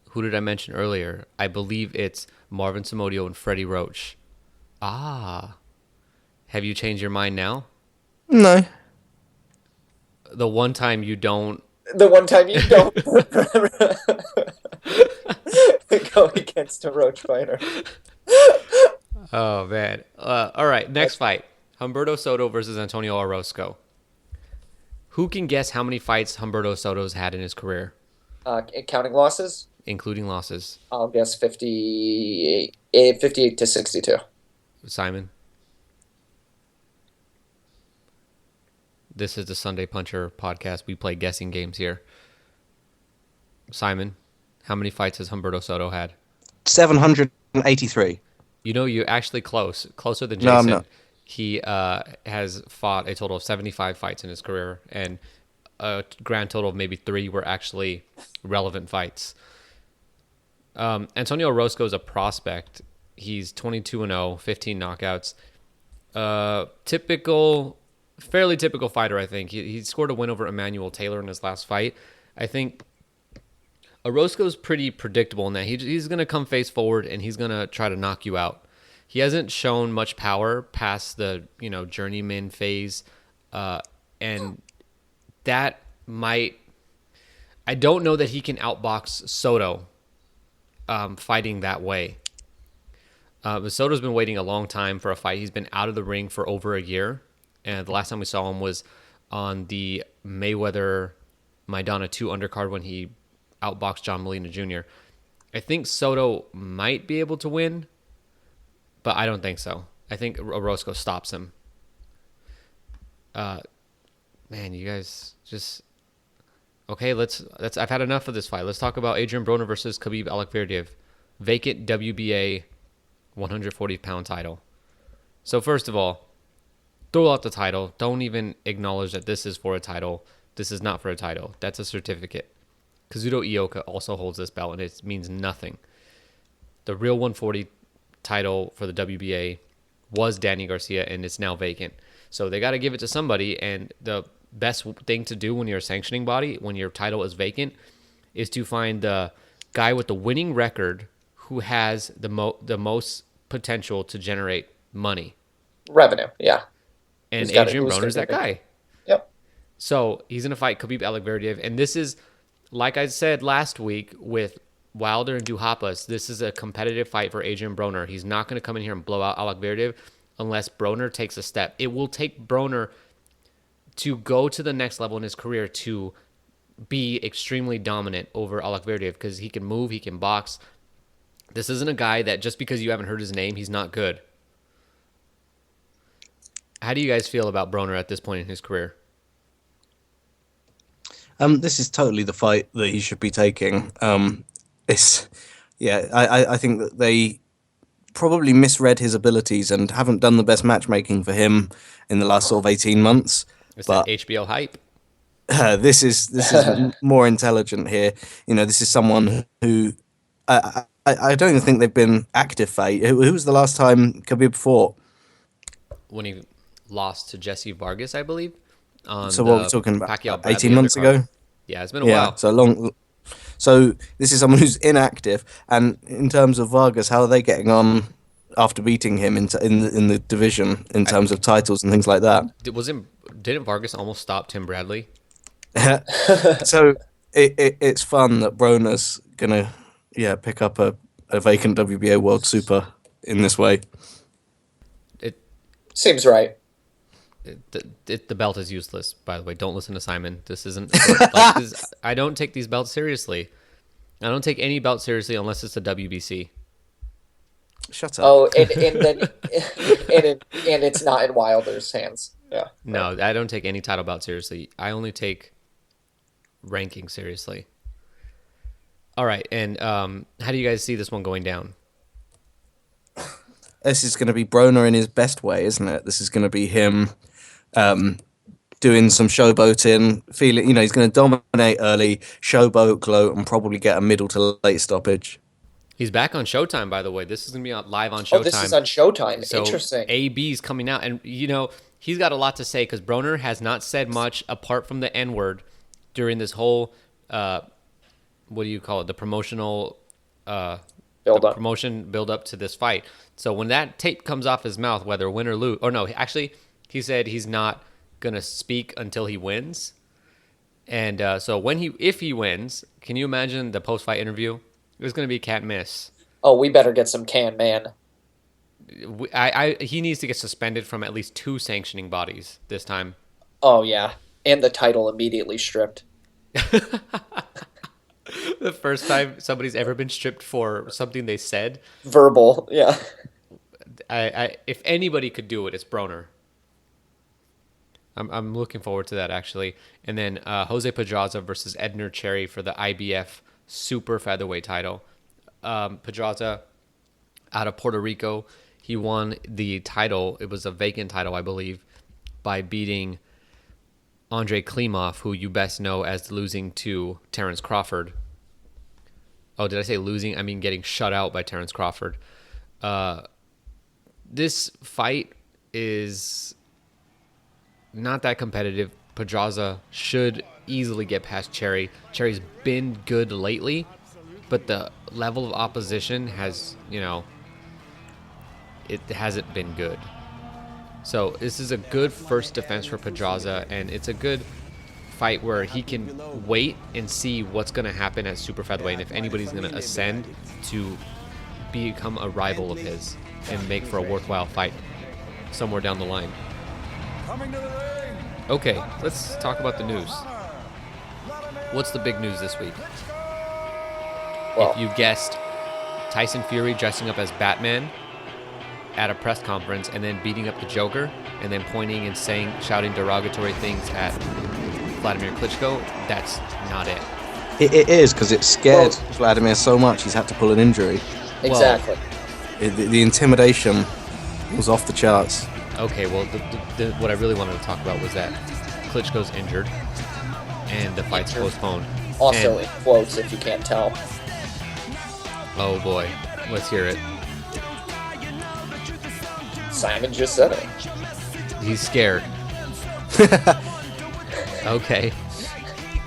Who did I mention earlier? I believe it's Marvin Somodio and Freddie Roach. Ah. Have you changed your mind now? No. The one time you don't go against a Roach fighter. Oh, man. All right, next fight. Humberto Soto versus Antonio Orozco. Who can guess how many fights Humberto Soto's had in his career? Counting losses? Including losses. I'll guess 58 to 62. Simon? This is the Sunday Puncher podcast. We play guessing games here. Simon, how many fights has Humberto Soto had? 783. You're actually closer than Jason. No, I'm not. He has fought a total of 75 fights in his career, and a grand total of maybe 3 were actually relevant fights. Antonio Orozco is a prospect. He's 22-0, 15 knockouts. Fairly typical fighter, I think. He scored a win over Emmanuel Taylor in his last fight. I think Orozco's pretty predictable in that he's going to come face forward and he's going to try to knock you out. He hasn't shown much power past the journeyman phase, and that might. I don't know that he can outbox Soto fighting that way. But Soto's been waiting a long time for a fight. He's been out of the ring for over a year, and the last time we saw him was on the Mayweather Maidana 2 undercard when he outboxed John Molina Jr. I think Soto might be able to win, but I don't think so. I think Orozco stops him. Man, you guys just okay. I've had enough of this fight. Let's talk about Adrien Broner versus Khabib Alekberdiev, vacant WBA 140-pound title. So first of all, throw out the title. Don't even acknowledge that this is for a title. This is not for a title. That's a certificate. Kazuto Ioka also holds this belt, and it means nothing. The real 140 title for the WBA was Danny Garcia, and it's now vacant. So they got to give it to somebody, and the best thing to do when you're a sanctioning body, when your title is vacant, is to find the guy with the winning record who has the most potential to generate money. Revenue, yeah. And Adrien Broner's that guy. Yep. So he's going to fight Khabib Alekberdiev, and this is, like I said last week with Wilder and Duhaupas, this is a competitive fight for Adrien Broner. He's not going to come in here and blow out Alekberdiev unless Broner takes a step. It will take Broner to go to the next level in his career to be extremely dominant over Alekberdiev because he can move, he can box. This isn't a guy that just because you haven't heard his name, he's not good. How do you guys feel about Broner at this point in his career? This is totally the fight that he should be taking. I think that they probably misread his abilities and haven't done the best matchmaking for him in the last sort of 18 months. Is that HBO hype? This is more intelligent here. This is someone who I don't even think they've been active fight. Who was the last time Khabib fought? When he lost to Jesse Vargas, I believe. So what we're talking about? Pacquiao 18 months ago? Yeah, it's been a while. So long. So this is someone who's inactive. And in terms of Vargas, how are they getting on after beating him in the division in terms of titles and things like that? Didn't Vargas almost stop Tim Bradley? So it's fun that Broner's gonna pick up a vacant WBA World Super in this way. It seems right. The belt is useless, by the way. Don't listen to Simon. This isn't I don't take these belts seriously. I don't take any belt seriously unless it's a WBC. Shut up. Oh, and it's not in Wilder's hands. Yeah. No, I don't take any title bout seriously. I only take ranking seriously. All right, and how do you guys see this one going down? This is going to be Broner in his best way, isn't it? This is going to be him doing some showboating, feeling, he's going to dominate early, showboat, gloat, and probably get a middle to late stoppage. He's back on Showtime, by the way. This is going to be live on Showtime. Oh, this is on Showtime. So Interesting. AB's coming out, and he's got a lot to say because Broner has not said much apart from the N-word during this whole, what do you call it, the promotional build up to this fight. So when that tape comes off his mouth, whether win or lose, or no, actually, he said he's not gonna speak until he wins. And so if he wins, can you imagine the post-fight interview? It was gonna be can't miss. Oh, we better get some Can Man. He needs to get suspended from at least 2 sanctioning bodies this time. Oh yeah, and the title immediately stripped. The first time somebody's ever been stripped for something they said. Verbal, yeah. If anybody could do it, it's Broner. I'm looking forward to that, actually. And then Jose Pedraza versus Edner Cherry for the IBF super featherweight title. Pedraza out of Puerto Rico. He won the title. It was a vacant title, I believe, by beating Andre Klimov, who you best know as losing to Terrence Crawford. Oh, did I say losing? I mean getting shut out by Terrence Crawford. This fight is not that competitive. Pedraza should easily get past Cherry. Cherry's been good lately, but the level of opposition has, it hasn't been good. So this is a good first defense for Pedraza, and it's a good fight where he can wait and see what's going to happen at super featherweight and if anybody's going to ascend to become a rival of his and make for a worthwhile fight somewhere down the line. Okay, let's talk about the news. What's the big news this week? Well, If you guessed, Tyson Fury dressing up as Batman at a press conference and then beating up the Joker and then pointing and shouting derogatory things at Vladimir Klitschko, that's not it. It is, because it scared Vladimir so much he's had to pull an injury. exactly. The intimidation was off the charts. Okay, well, what I really wanted to talk about was that Klitschko's injured and the fight's postponed. Also, And- in quotes, if you can't tell. Oh boy, let's hear it. Simon just said it. He's scared. Okay.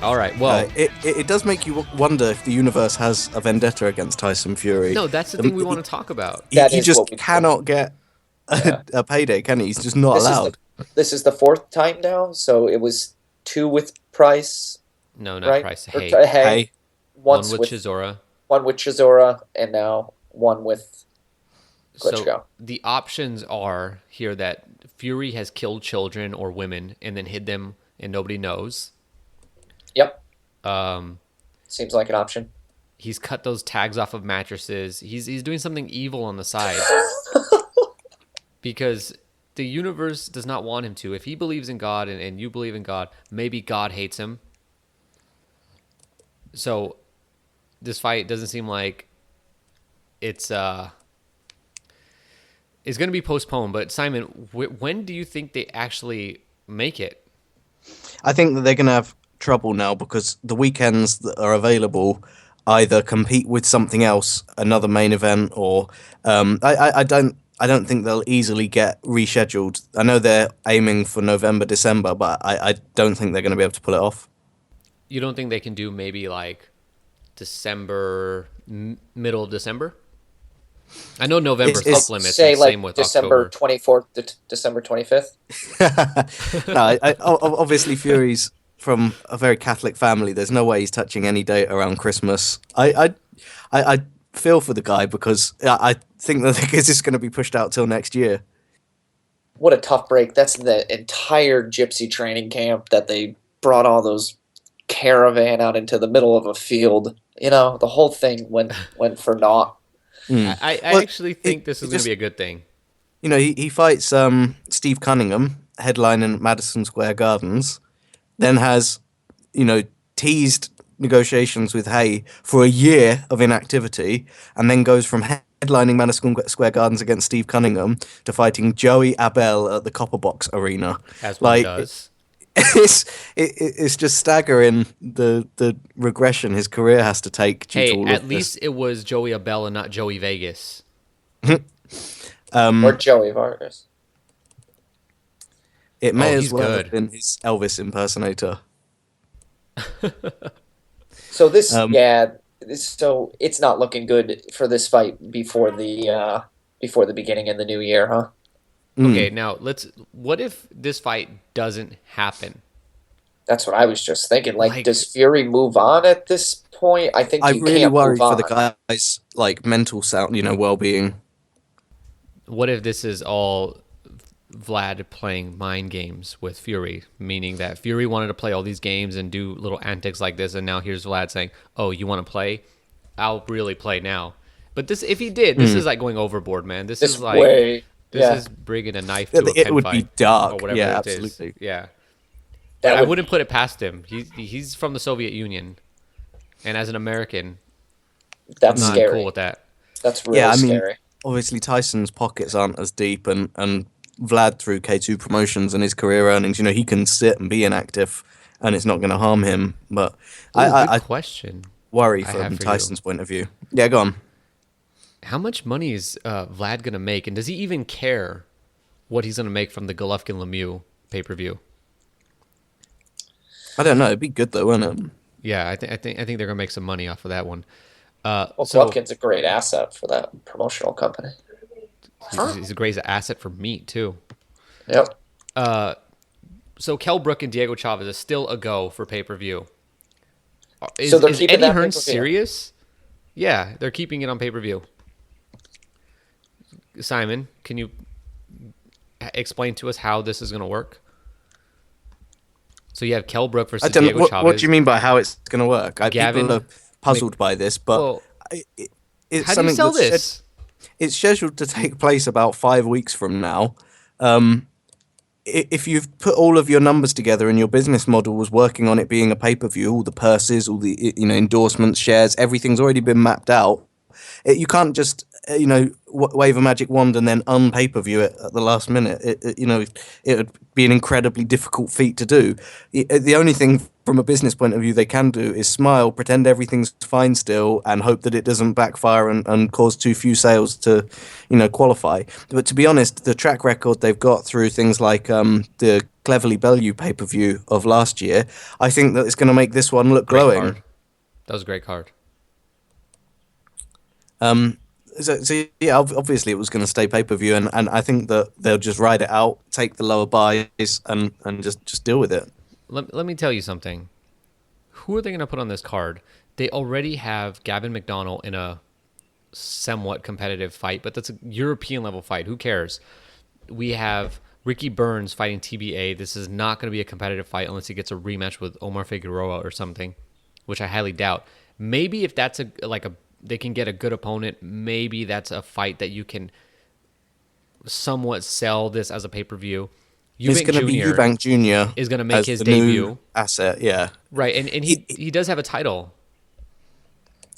All right. Well, It does make you wonder if the universe has a vendetta against Tyson Fury. no, that's the thing we want to talk about. That He is just what we- cannot get a payday, can he? He's just not allowed. This is the fourth time now, so it was 2 with Price, No, not right? Price. Or Hey, Hey, one once with with Chisora. one with Chisora, and now one with Klitschko. So the options are here that Fury has killed children or women and then hid them and nobody knows. Yep, Um, seems like an option. he's cut those tags off of mattresses. He's doing something evil on the side because the universe does not want him to. If he believes in God and you believe in God, maybe God hates him. So this fight doesn't seem like it's going to be postponed. But Simon, when do you think they actually make it? I think that they're going to have trouble now because the weekends that are available either compete with something else, another main event, or I don't think they'll easily get rescheduled. I know they're aiming for November, December, but I don't think they're going to be able to pull it off. You don't think they can do maybe like December, middle of December? I know November's It's- off limits. Say and like same with December October. 24th to December 25th. No, obviously Fury's from a very Catholic family. There's no way he's touching any date around Christmas. I feel for the guy because I think that this is going to be pushed out till next year. What a tough break. That's the entire gypsy training camp that they brought all those caravan out into the middle of a field. The whole thing went for naught. I Well, actually think this is going to be a good thing. He fights Steve Cunningham, headlining at Madison Square Gardens, then has, teased negotiations with Hay for a year of inactivity, and then goes from headlining Madison Square Gardens against Steve Cunningham to fighting Joey Abel at the Copper Box Arena. As one does. It's just staggering the regression his career has to take. Due to Hey, all at of least it was Joey Abel and not Joey Vegas. Or Joey Vargas. It may Oh, as he's well good. have been his Elvis impersonator. So so it's not looking good for this fight before the beginning of the new year, huh? Okay, now what if this fight doesn't happen? That's what I was just thinking. Like- Does Fury move on at this point? I think I you really can't worry move for the on. guy's mental sound, well-being. What if this is all Vlad playing mind games with Fury, meaning that Fury wanted to play all these games and do little antics like this, and now here's Vlad saying, "Oh, you want to play? I'll really play now." But if he did, this is like going overboard, man. This is like way, yeah. is bringing a knife to a It pen would fight be dark. or whatever Yeah, it is. absolutely. Yeah, That I would- wouldn't put it past him. He's from the Soviet Union, and as an American, That's I'm not scary. cool with that. That's really Yeah, I mean, scary. obviously Tyson's pockets aren't as deep, and Vlad through K2 Promotions and his career earnings, he can sit and be inactive, and it's not going to harm him. But Ooh, good I question. worry I have from for Tyson's point of view. Yeah, go on. How much money is Vlad going to make, and does he even care what he's going to make from the Golovkin-Lemieux pay-per-view? I don't know. It'd be good though, wouldn't it? Yeah, I think they're going to make some money off of that one. Well, So Golovkin's a great asset for that promotional company. he's a great asset for meat too. Yep. So Kell Brook and Diego Chavez is still a go for pay-per-view. So they're Is keeping Eddie that Hearn pay-per-view? serious? Yeah, they're keeping it on pay-per-view. Simon, can you explain to us how this is going to work? So you have Kell Brook I versus don't know. Diego Chavez. What do you mean by how it's going to work? Gavin People are puzzled by this, but Well, it's how do you something sell that's this? it's scheduled to take place about 5 weeks from now. If you've put all of your numbers together and your business model was working on it being a pay-per-view, all the purses, all the endorsements, shares, everything's already been mapped out. You can't just wave a magic wand and then un-pay-per-view it at the last minute. It would be an incredibly difficult feat to do. The only thing from a business point of view they can do is smile, pretend everything's fine still, and hope that it doesn't backfire and cause too few sales to qualify. But to be honest, the track record they've got through things like the Cleverly Bellew pay-per-view of last year, I think that it's going to make this one look Great glowing. card. That was a great card. So yeah, obviously it was going to stay pay-per-view, and I think that they'll just ride it out, take the lower buys, and just deal with it. Let me tell you something. Who are they going to put on this card? They already have Gavin McDonnell in a somewhat competitive fight, but that's a European level fight. Who cares? We have Ricky Burns fighting TBA. This is not going to be a competitive fight unless he gets a rematch with Omar Figueroa or something, which I highly doubt. Maybe if that's they can get a good opponent, maybe that's a fight that you can somewhat sell this as a pay-per-view. It's going to be Eubank Jr. is going to make his the debut. New asset, yeah. Right, and he does have a title.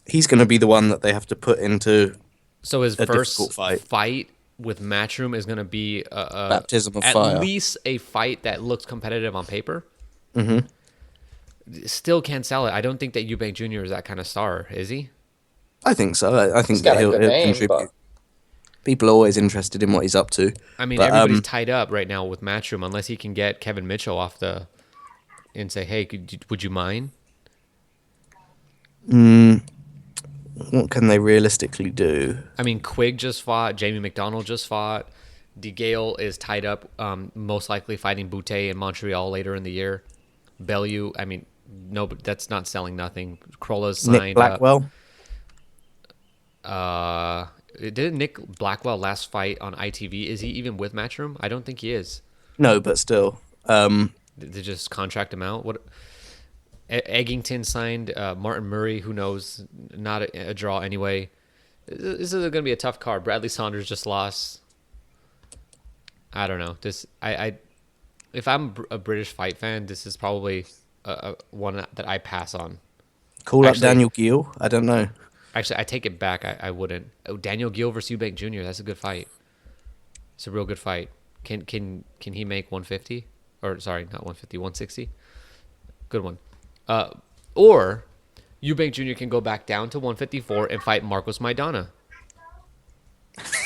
He's going to be the one that they have to put into So his a first difficult fight with Matchroom is going to be baptism of at fire. least a fight that looks competitive on paper. Mm-hmm. Still can't sell it. I don't think that Eubank Jr. is that kind of star, is he? I think so. I think He's got that a good he'll name, contribute. but People are always interested in what he's up to. I mean, but, everybody's tied up right now with Matchroom unless he can get Kevin Mitchell off and say, hey, would you mind? What can they realistically do? I mean, Quigg just fought. Jamie McDonald just fought. DeGale is tied up, most likely fighting Boutte in Montreal later in the year. Bellew, I mean, no, but that's not selling nothing. Krolla's signed Nick Blackwell? Didn't Nick Blackwell last fight on ITV? Is he even with Matchroom? I don't think he is. No, but still. Did they just contract him out? What? Eggington signed Martin Murray. Who knows? Not a draw anyway. This is going to be a tough card. Bradley Saunders just lost. I don't know. If I'm a British fight fan, this is probably one that I pass on. Call up Daniel Gill? I don't know. Actually, I take it back. I wouldn't. Oh, Daniel Gill versus Eubank Jr. That's a good fight. It's a real good fight. Can he make 150? Or sorry, not 150, 160? Good one. Or Eubank Jr. can go back down to 154 and fight Marcos Maidana,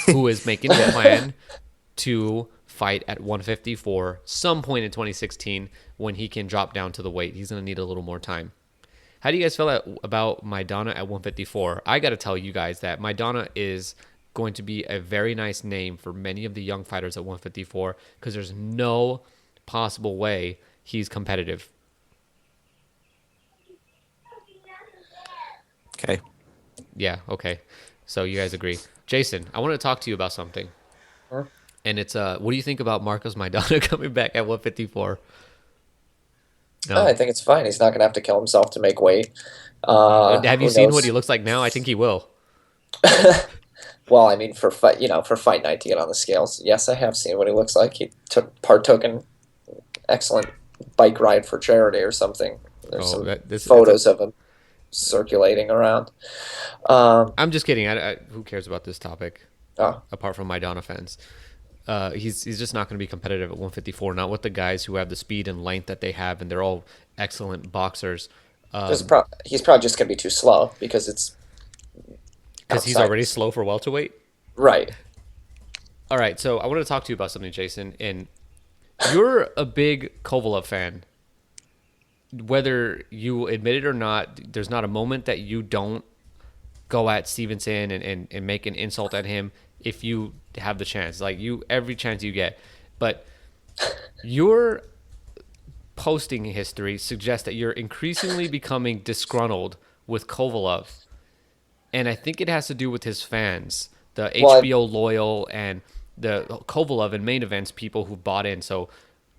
who is making the plan to fight at 154 some point in 2016 when he can drop down to the weight. He's going to need a little more time. How do you guys feel about Maidana at 154? I got to tell you guys that Maidana is going to be a very nice name for many of the young fighters at 154 because there's no possible way he's competitive. Okay. Yeah, okay. So you guys agree. Jason, I want to talk to you about something. Huh? And it's what do you think about Marcos Maidana coming back at 154? No, I think it's fine. He's not going to have to kill himself to make weight. Have you seen what he looks like now? I think he will. Well, I mean, for fight night to get on the scales, yes, I have seen what he looks like. He partook in excellent bike ride for charity or something. There's some photos of him circulating around. I'm just kidding. Who cares about this topic? Apart from Maidana fans. He's just not going to be competitive at 154. Not with the guys who have the speed and length that they have, and they're all excellent boxers. He's probably just going to be too slow because it's Because he's outside. already slow for welterweight. Right. All right, so I want to talk to you about something, Jason. And you're a big Kovalev fan. Whether you admit it or not, there's not a moment that you don't go at Stevenson and make an insult at him if you have the chance. Like every chance you get. But your posting history suggests that you're increasingly becoming disgruntled with Kovalev. And I think it has to do with his fans, the Well, HBO loyal and the Kovalev and main events people who bought in. So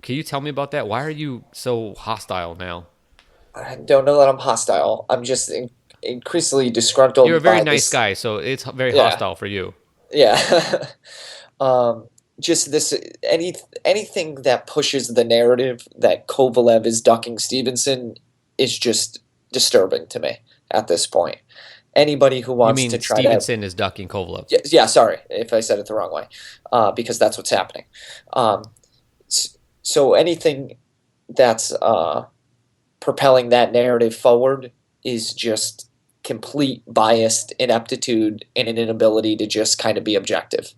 can you tell me about that? Why are you so hostile now? I don't know that I'm hostile. I'm just increasingly You're a disgruntled very by nice this. guy, so it's very Yeah. hostile for you. Yeah. Just this anything that pushes the narrative that Kovalev is ducking Stevenson is just disturbing to me at this point. Anybody who You wants to mean try to Stevenson is ducking Kovalev? yeah, sorry if I said it the wrong way, because that's what's happening. Um, so anything that's propelling that narrative forward is just complete biased ineptitude and an inability to just kind of be objective.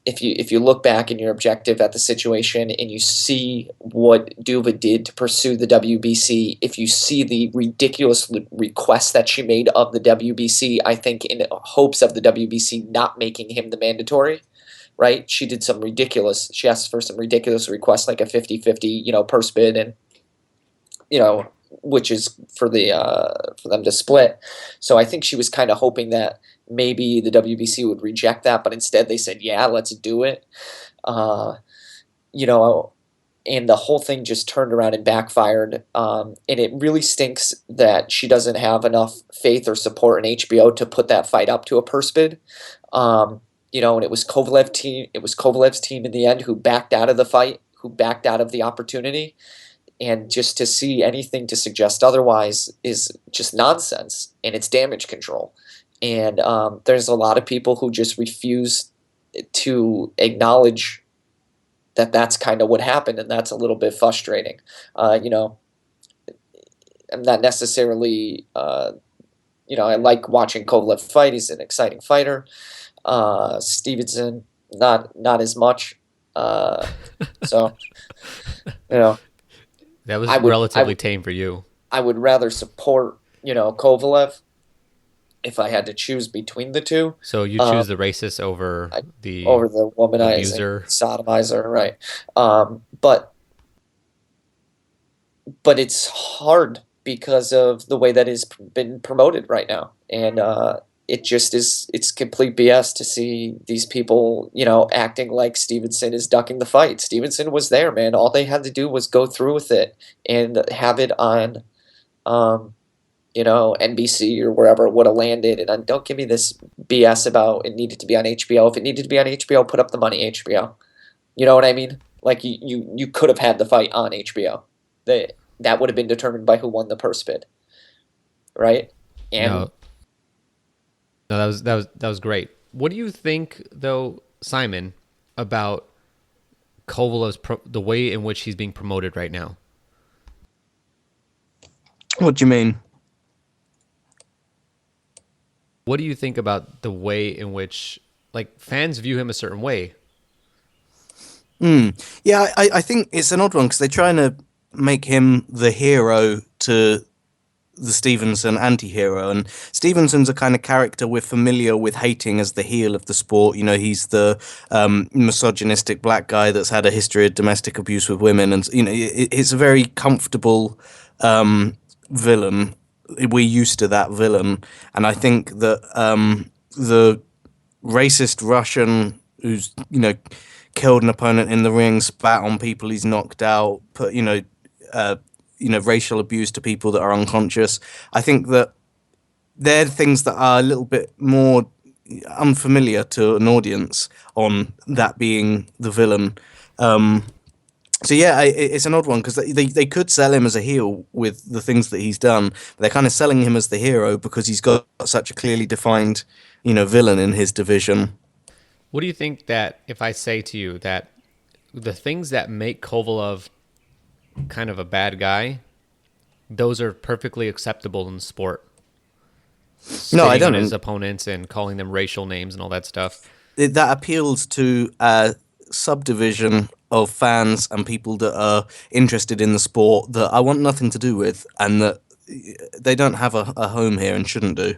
If you look back and you're objective at the situation and you see what Duva did to pursue the WBC, if you see the ridiculous request that she made of the WBC, I think in hopes of the WBC not making him the mandatory, right? She asked for some ridiculous requests like a 50-50, purse bid and which is for them to split. So I think she was kind of hoping that maybe the WBC would reject that, but instead they said, "Yeah, let's do it." You know, and the whole thing just turned around and backfired. And it really stinks that she doesn't have enough faith or support in HBO to put that fight up to a purse bid. And it was Kovalev's team in the end who backed out of the fight, who backed out of the opportunity. And just to see anything to suggest otherwise is just nonsense, and it's damage control. And there's a lot of people who just refuse to acknowledge that that's kind of what happened, and that's a little bit frustrating. I'm not necessarily, I like watching Kovalev fight. He's an exciting fighter. Stevenson, not as much. So, you know. That was I would relatively tame for you. I would rather support Kovalev if I had to choose between the two. So you choose the racist over the Over the womanizing abuser. sodomizer, right? But it's hard because of the way that it's been promoted right now, and it's complete BS to see these people acting like Stevenson is ducking the fight. Stevenson was there, man. All they had to do was go through with it and have it on NBC or wherever it would have landed. And don't give me this BS about it needed to be on HBO. If it needed to be on HBO, put up the money, HBO. You know what I mean? Like you could have had the fight on HBO. That would have been determined by who won the purse bid, right? And No, that was great. What do you think, though, Simon, about Kovalev's the way in which he's being promoted right now? What do you mean? What do you think about the way in which, fans view him a certain way? Yeah, I think it's an odd one because they're trying to make him the hero to the Stevenson anti-hero, and Stevenson's a kind of character we're familiar with hating as the heel of the sport. He's the misogynistic black guy that's had a history of domestic abuse with women, and it's a very comfortable villain. We're used to that villain, and I think that the racist Russian who's killed an opponent in the ring, spat on people he's knocked out, put racial abuse to people that are unconscious. I think that they're things that are a little bit more unfamiliar to an audience on that being the villain. So yeah, it's an odd one because they could sell him as a heel with the things that he's done. But they're kind of selling him as the hero because he's got such a clearly defined, villain in his division. What do you think that if I say to you that the things that make Kovalev kind of a bad guy those are perfectly acceptable in sport. No, I Spitting on don't. his opponents and calling them racial names and all that stuff. That appeals to a subdivision of fans and people that are interested in the sport that I want nothing to do with, and that they don't have a home here and shouldn't do.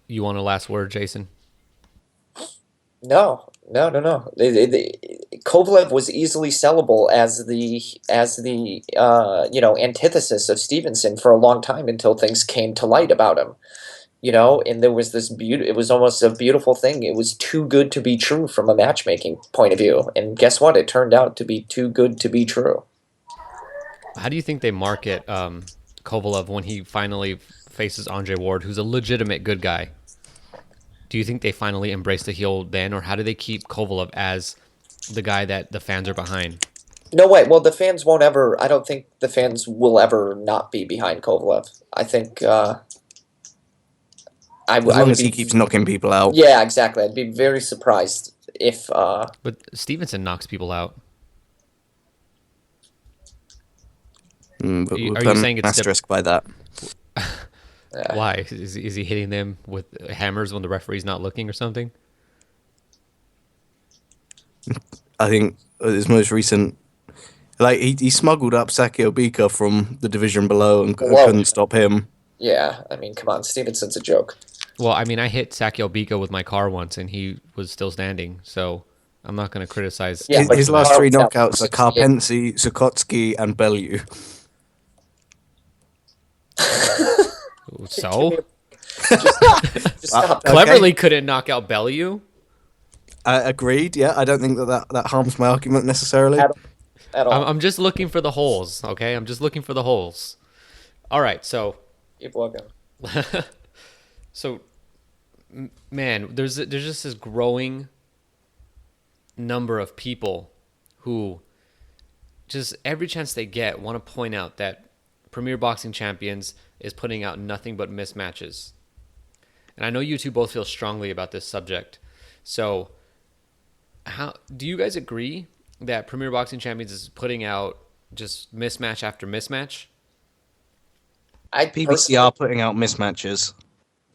You want a last word, Jason? No. Kovalev was easily sellable as the antithesis of Stevenson for a long time until things came to light about him. And there was this it was almost a beautiful thing. It was too good to be true from a matchmaking point of view. And guess what? It turned out to be too good to be true. How do you think they market Kovalev when he finally faces Andre Ward, who's a legitimate good guy? Do you think they finally embrace the heel then, or how do they keep Kovalev as the guy that the fans are behind? No way. Well, the fans won't ever. I don't think the fans will ever not be behind Kovalev. I think. As long as he keeps knocking people out. Yeah, exactly. I'd be very surprised if. But Stevenson knocks people out. But are you saying it's asterisk by that? Why is he hitting them with hammers when the referee's not looking or something? I think his most recent, like he smuggled up Saki Obika from the division below and couldn't stop him. Yeah, I mean, come on, Stevenson's a joke. Well, I mean, I hit Saki Obika with my car once, and he was still standing, so I'm not going to criticize. Yeah, his last three knockouts are Karpensi, Sukotsky, and Bellew. So? just stop. Cleverly couldn't knock out Bellew. Agreed, yeah. I don't think that harms my argument necessarily. At all. I'm just looking for the holes, okay? I'm just looking for the holes. All right, so... Keep looking. So, man, there's just this growing number of people who just every chance they get want to point out that Premier Boxing Champions is putting out nothing but mismatches. And I know you two both feel strongly about this subject. So, how do you guys agree that Premier Boxing Champions is putting out just mismatch after mismatch? PBC are putting out mismatches.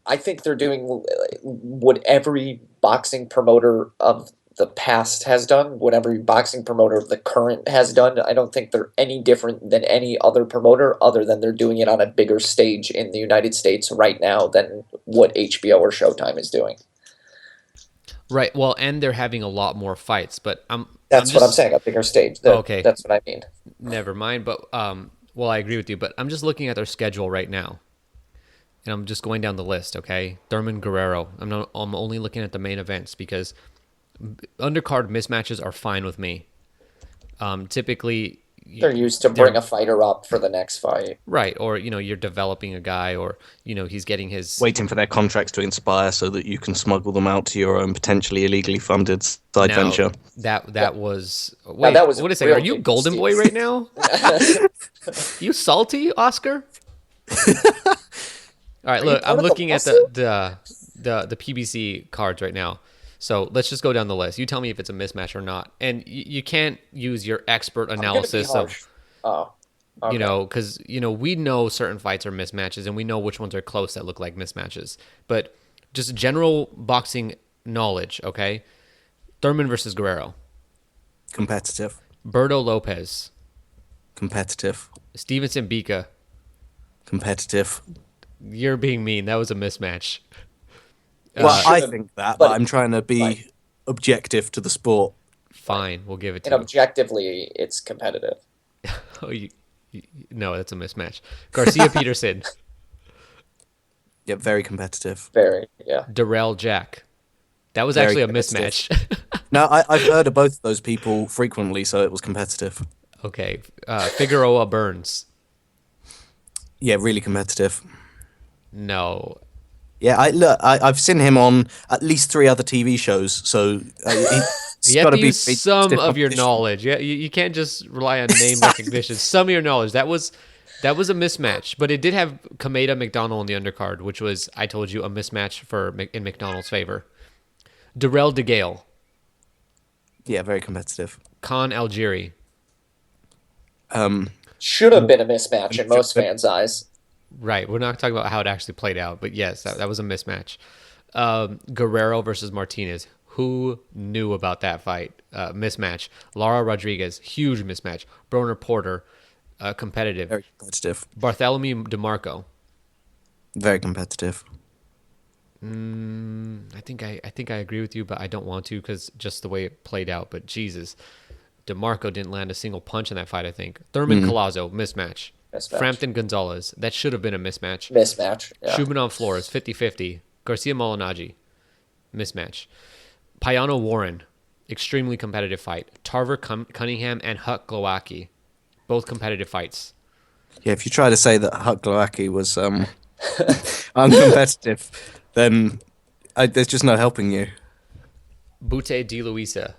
I think they're doing what every boxing promoter of the past has done, what every boxing promoter of the current has done. I don't think they're any different than any other promoter, other than they're doing it on a bigger stage in the United States right now than what HBO or Showtime is doing. Right. Well, and they're having a lot more fights, but That's what I'm saying, a bigger stage. Okay. That's what I mean. Never mind, but well, I agree with you, but I'm just looking at their schedule right now. And I'm just going down the list, okay? Thurman Guerrero. I'm only looking at the main events because undercard mismatches are fine with me. Typically, they're used to bring a fighter up for the next fight. Right, or you're developing a guy, or he's getting his waiting for their contracts to expire so that you can smuggle them out to your own potentially illegally funded side venture. That was wait, that was what is it? Are you Golden Boy right now? You salty, Oscar? All right, look, I'm looking at the PBC cards right now. So let's just go down the list. You tell me if it's a mismatch or not. And you can't use your expert analysis of, okay. Because, we know certain fights are mismatches and we know which ones are close that look like mismatches. But just general boxing knowledge, okay? Thurman versus Guerrero. Competitive. Berto Lopez. Competitive. Stevenson Bika. Competitive. You're being mean. That was a mismatch. Well, I think that, but I'm trying to be objective to the sport. Fine, we'll give it to you. And objectively, it's competitive. No, that's a mismatch. Garcia Peterson. Yeah, very competitive. Very, yeah. Darrell Jack. That was actually a mismatch. No, I've heard of both of those people frequently, so it was competitive. Okay. Figueroa Burns. Yeah, really competitive. No. Yeah, I've seen him on at least 3 other TV shows, so you have to use some of your knowledge. Yeah, you can't just rely on name recognition. Some of your knowledge. That was a mismatch, but it did have Kameda McDonald on the undercard, which was, I told you, a mismatch in McDonald's favor. Darrell DeGale. Yeah, very competitive. Khan Algieri. Should have been a mismatch in most fans' eyes. Right. We're not talking about how it actually played out, but yes, that was a mismatch. Guerrero versus Martinez. Who knew about that fight? Mismatch. Lara Rodriguez, huge mismatch. Broner Porter, competitive. Very competitive. Bartholomew DeMarco. Very competitive. I think I agree with you, but I don't want to because just the way it played out. But Jesus, DeMarco didn't land a single punch in that fight. I think Thurman Collazo, mismatch. Frampton Gonzalez, that should have been a mismatch. Mismatch. Yeah. Shubman Flores, 50-50. Garcia Molinagi, mismatch. Payano Warren, extremely competitive fight. Tarver Cunningham and Huck Glowacki, both competitive fights. Yeah, if you try to say that Huck Glowacki was uncompetitive, then there's just no helping you. Butte De Luisa.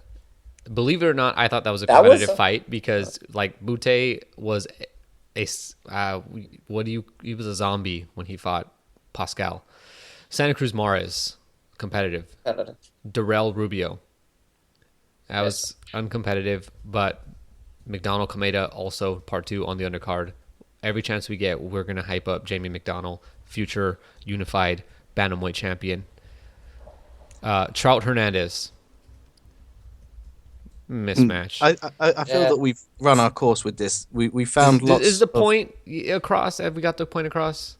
Believe it or not, I thought that was a competitive fight because like Butte was he was a zombie when he fought Pascal. Santa Cruz Mares, competitive. Darrell Rubio. That was uncompetitive, but McDonald Kameda also part 2 on the undercard. Every chance we get, we're going to hype up Jamie McDonald, future unified bantamweight champion. Trout Hernandez. Mismatch. I feel that we've run our course with this. We found lots. Is the point across? Have we got the point across?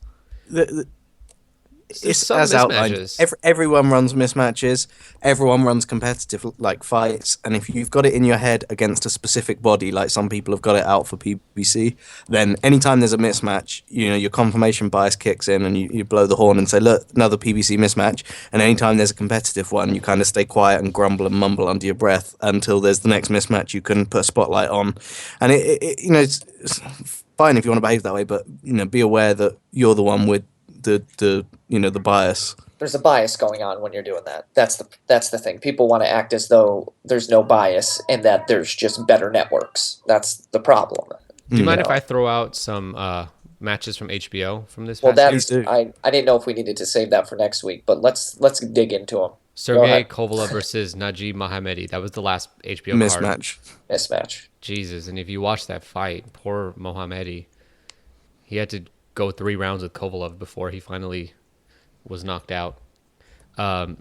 It's as outlined. Everyone runs mismatches. Everyone runs competitive like fights. And if you've got it in your head against a specific body, like some people have got it out for PBC, then anytime there's a mismatch, your confirmation bias kicks in and you blow the horn and say, look, another PBC mismatch. And anytime there's a competitive one, you kind of stay quiet and grumble and mumble under your breath until there's the next mismatch you can put a spotlight on. And it's fine if you want to behave that way, but be aware that you're the one with the bias. There's a bias going on when you're doing that. That's the thing. People want to act as though there's no bias and that there's just better networks. That's the problem. Do you mind if I throw out some matches from HBO from this? Well, I didn't know if we needed to save that for next week, but let's dig into them. Sergey Kovalev versus Najib Mohammadi. That was the last HBO card. Mismatch. Jesus, and if you watch that fight, poor Mohammadi, he had to go 3 rounds with Kovalev before he finally was knocked out.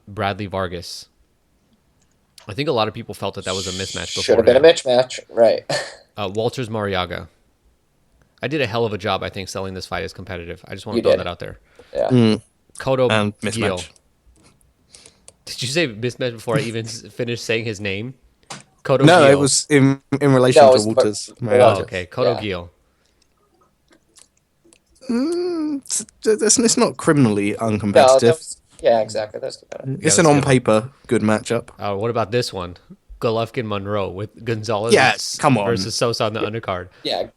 Bradley Vargas. I think a lot of people felt that was a mismatch before. Should have been a mismatch, right. Walters Mariaga. I did a hell of a job, I think, selling this fight as competitive. I just want to throw that out there. Yeah. Cotto mismatch. Gil. Did you say mismatch before I even finished saying his name? Cotto No, Gil. it was in relation to Walters. Okay, Cotto Gil. It's not criminally uncompetitive. Exactly. That's competitive. It's an on-paper good matchup. What about this one? Golovkin Monroe with Gonzalez versus Sosa on the undercard. Yeah,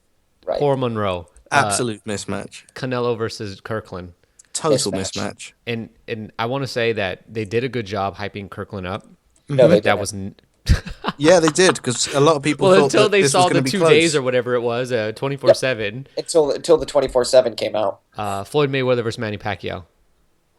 right. Poor Monroe. Absolute mismatch. Canelo versus Kirkland. Total mismatch. And I want to say that they did a good job hyping Kirkland up. No, they that didn't. Yeah, they did, because a lot of people thought until that they this saw was the be 2 close. days or whatever it was, 24/7. Until the 24/7 came out. Floyd Mayweather versus Manny Pacquiao.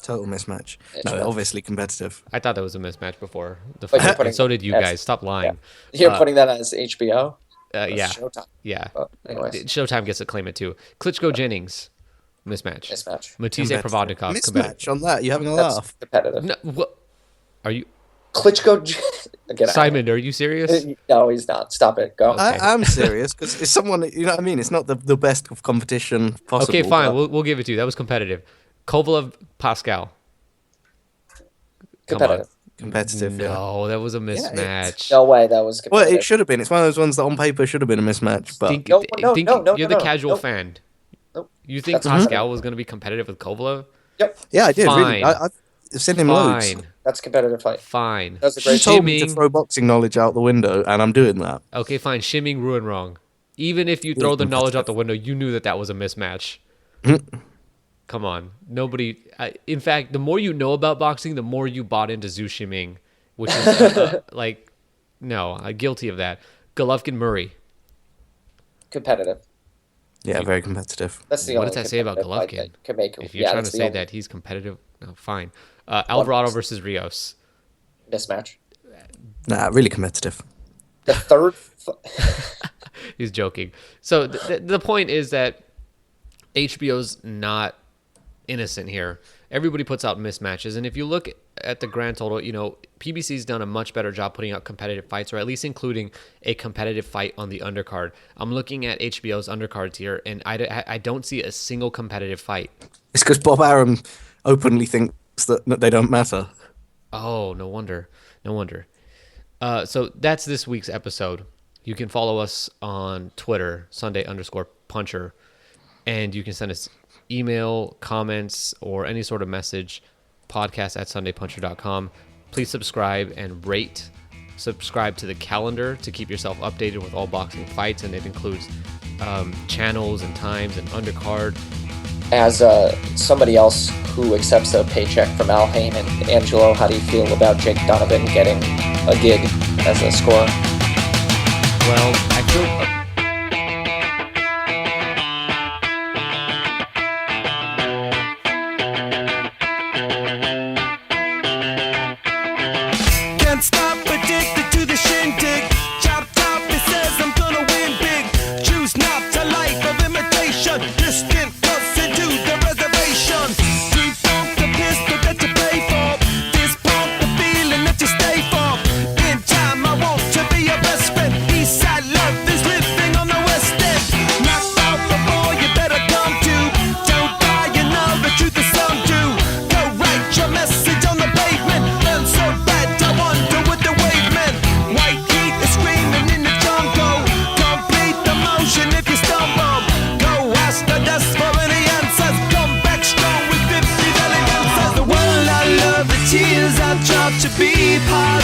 Total mismatch. No, obviously competitive. I thought that was a mismatch before the fight, and so did you guys. Stop lying. Yeah. You're putting that as HBO? Yeah. Showtime. Yeah. Anyways. Showtime gets to claim it too. Klitschko Jennings. Mismatch. Matthysse Provodnikov. Mismatch on that. You having a laugh? Competitive. No, what? Are you... Klitschko... Simon, are you serious? No, he's not. Stop it. Go. Okay. I'm serious, because it's someone, you know what I mean? It's not the best of competition possible. Okay, fine. We'll give it to you. That was competitive. Kovalev, Pascal. Competitive. No, that was a mismatch. No way, that was competitive. Well, it should have been. It's one of those ones that on paper should have been a mismatch. But You're the casual fan. Nope. You think Pascal was going to be competitive with Kovalev? Yep. Yeah, I did. Fine. Really. I've sent him loads. That's a competitive fight. Fine. That's a great. She told me to throw boxing knowledge out the window, and I'm doing that. Okay, fine. Shimming, ruin, wrong. Even if you throw the knowledge out the window, you knew that was a mismatch. Come on. Nobody... in fact, the more you know about boxing, the more you bought into Zhu Shiming, which is guilty of that. Golovkin Murray. Competitive. Yeah, very competitive. That's the what does that say about Golovkin? If you're trying to say that he's competitive, no, fine. Alvarado versus Rios. Mismatch. Nah, really competitive. The third... He's joking. So the point is that HBO's not innocent here. Everybody puts out mismatches, and if you look at the grand total, PBC's done a much better job putting out competitive fights, or at least including a competitive fight on the undercard. I'm looking at HBO's undercards here, and I don't see a single competitive fight. It's because Bob Arum openly thinks that they don't matter. Oh, no wonder. So that's this week's episode. You can follow us on Twitter, Sunday_Puncher, and you can send us email, comments, or any sort of message, podcast@SundayPuncher.com. Please subscribe and rate. Subscribe to the calendar to keep yourself updated with all boxing fights, and it includes channels and times and undercard. As somebody else who accepts a paycheck from Al Hain and Angelo, how do you feel about Jake Donovan getting a gig as a scorer? Well, I feel... to be part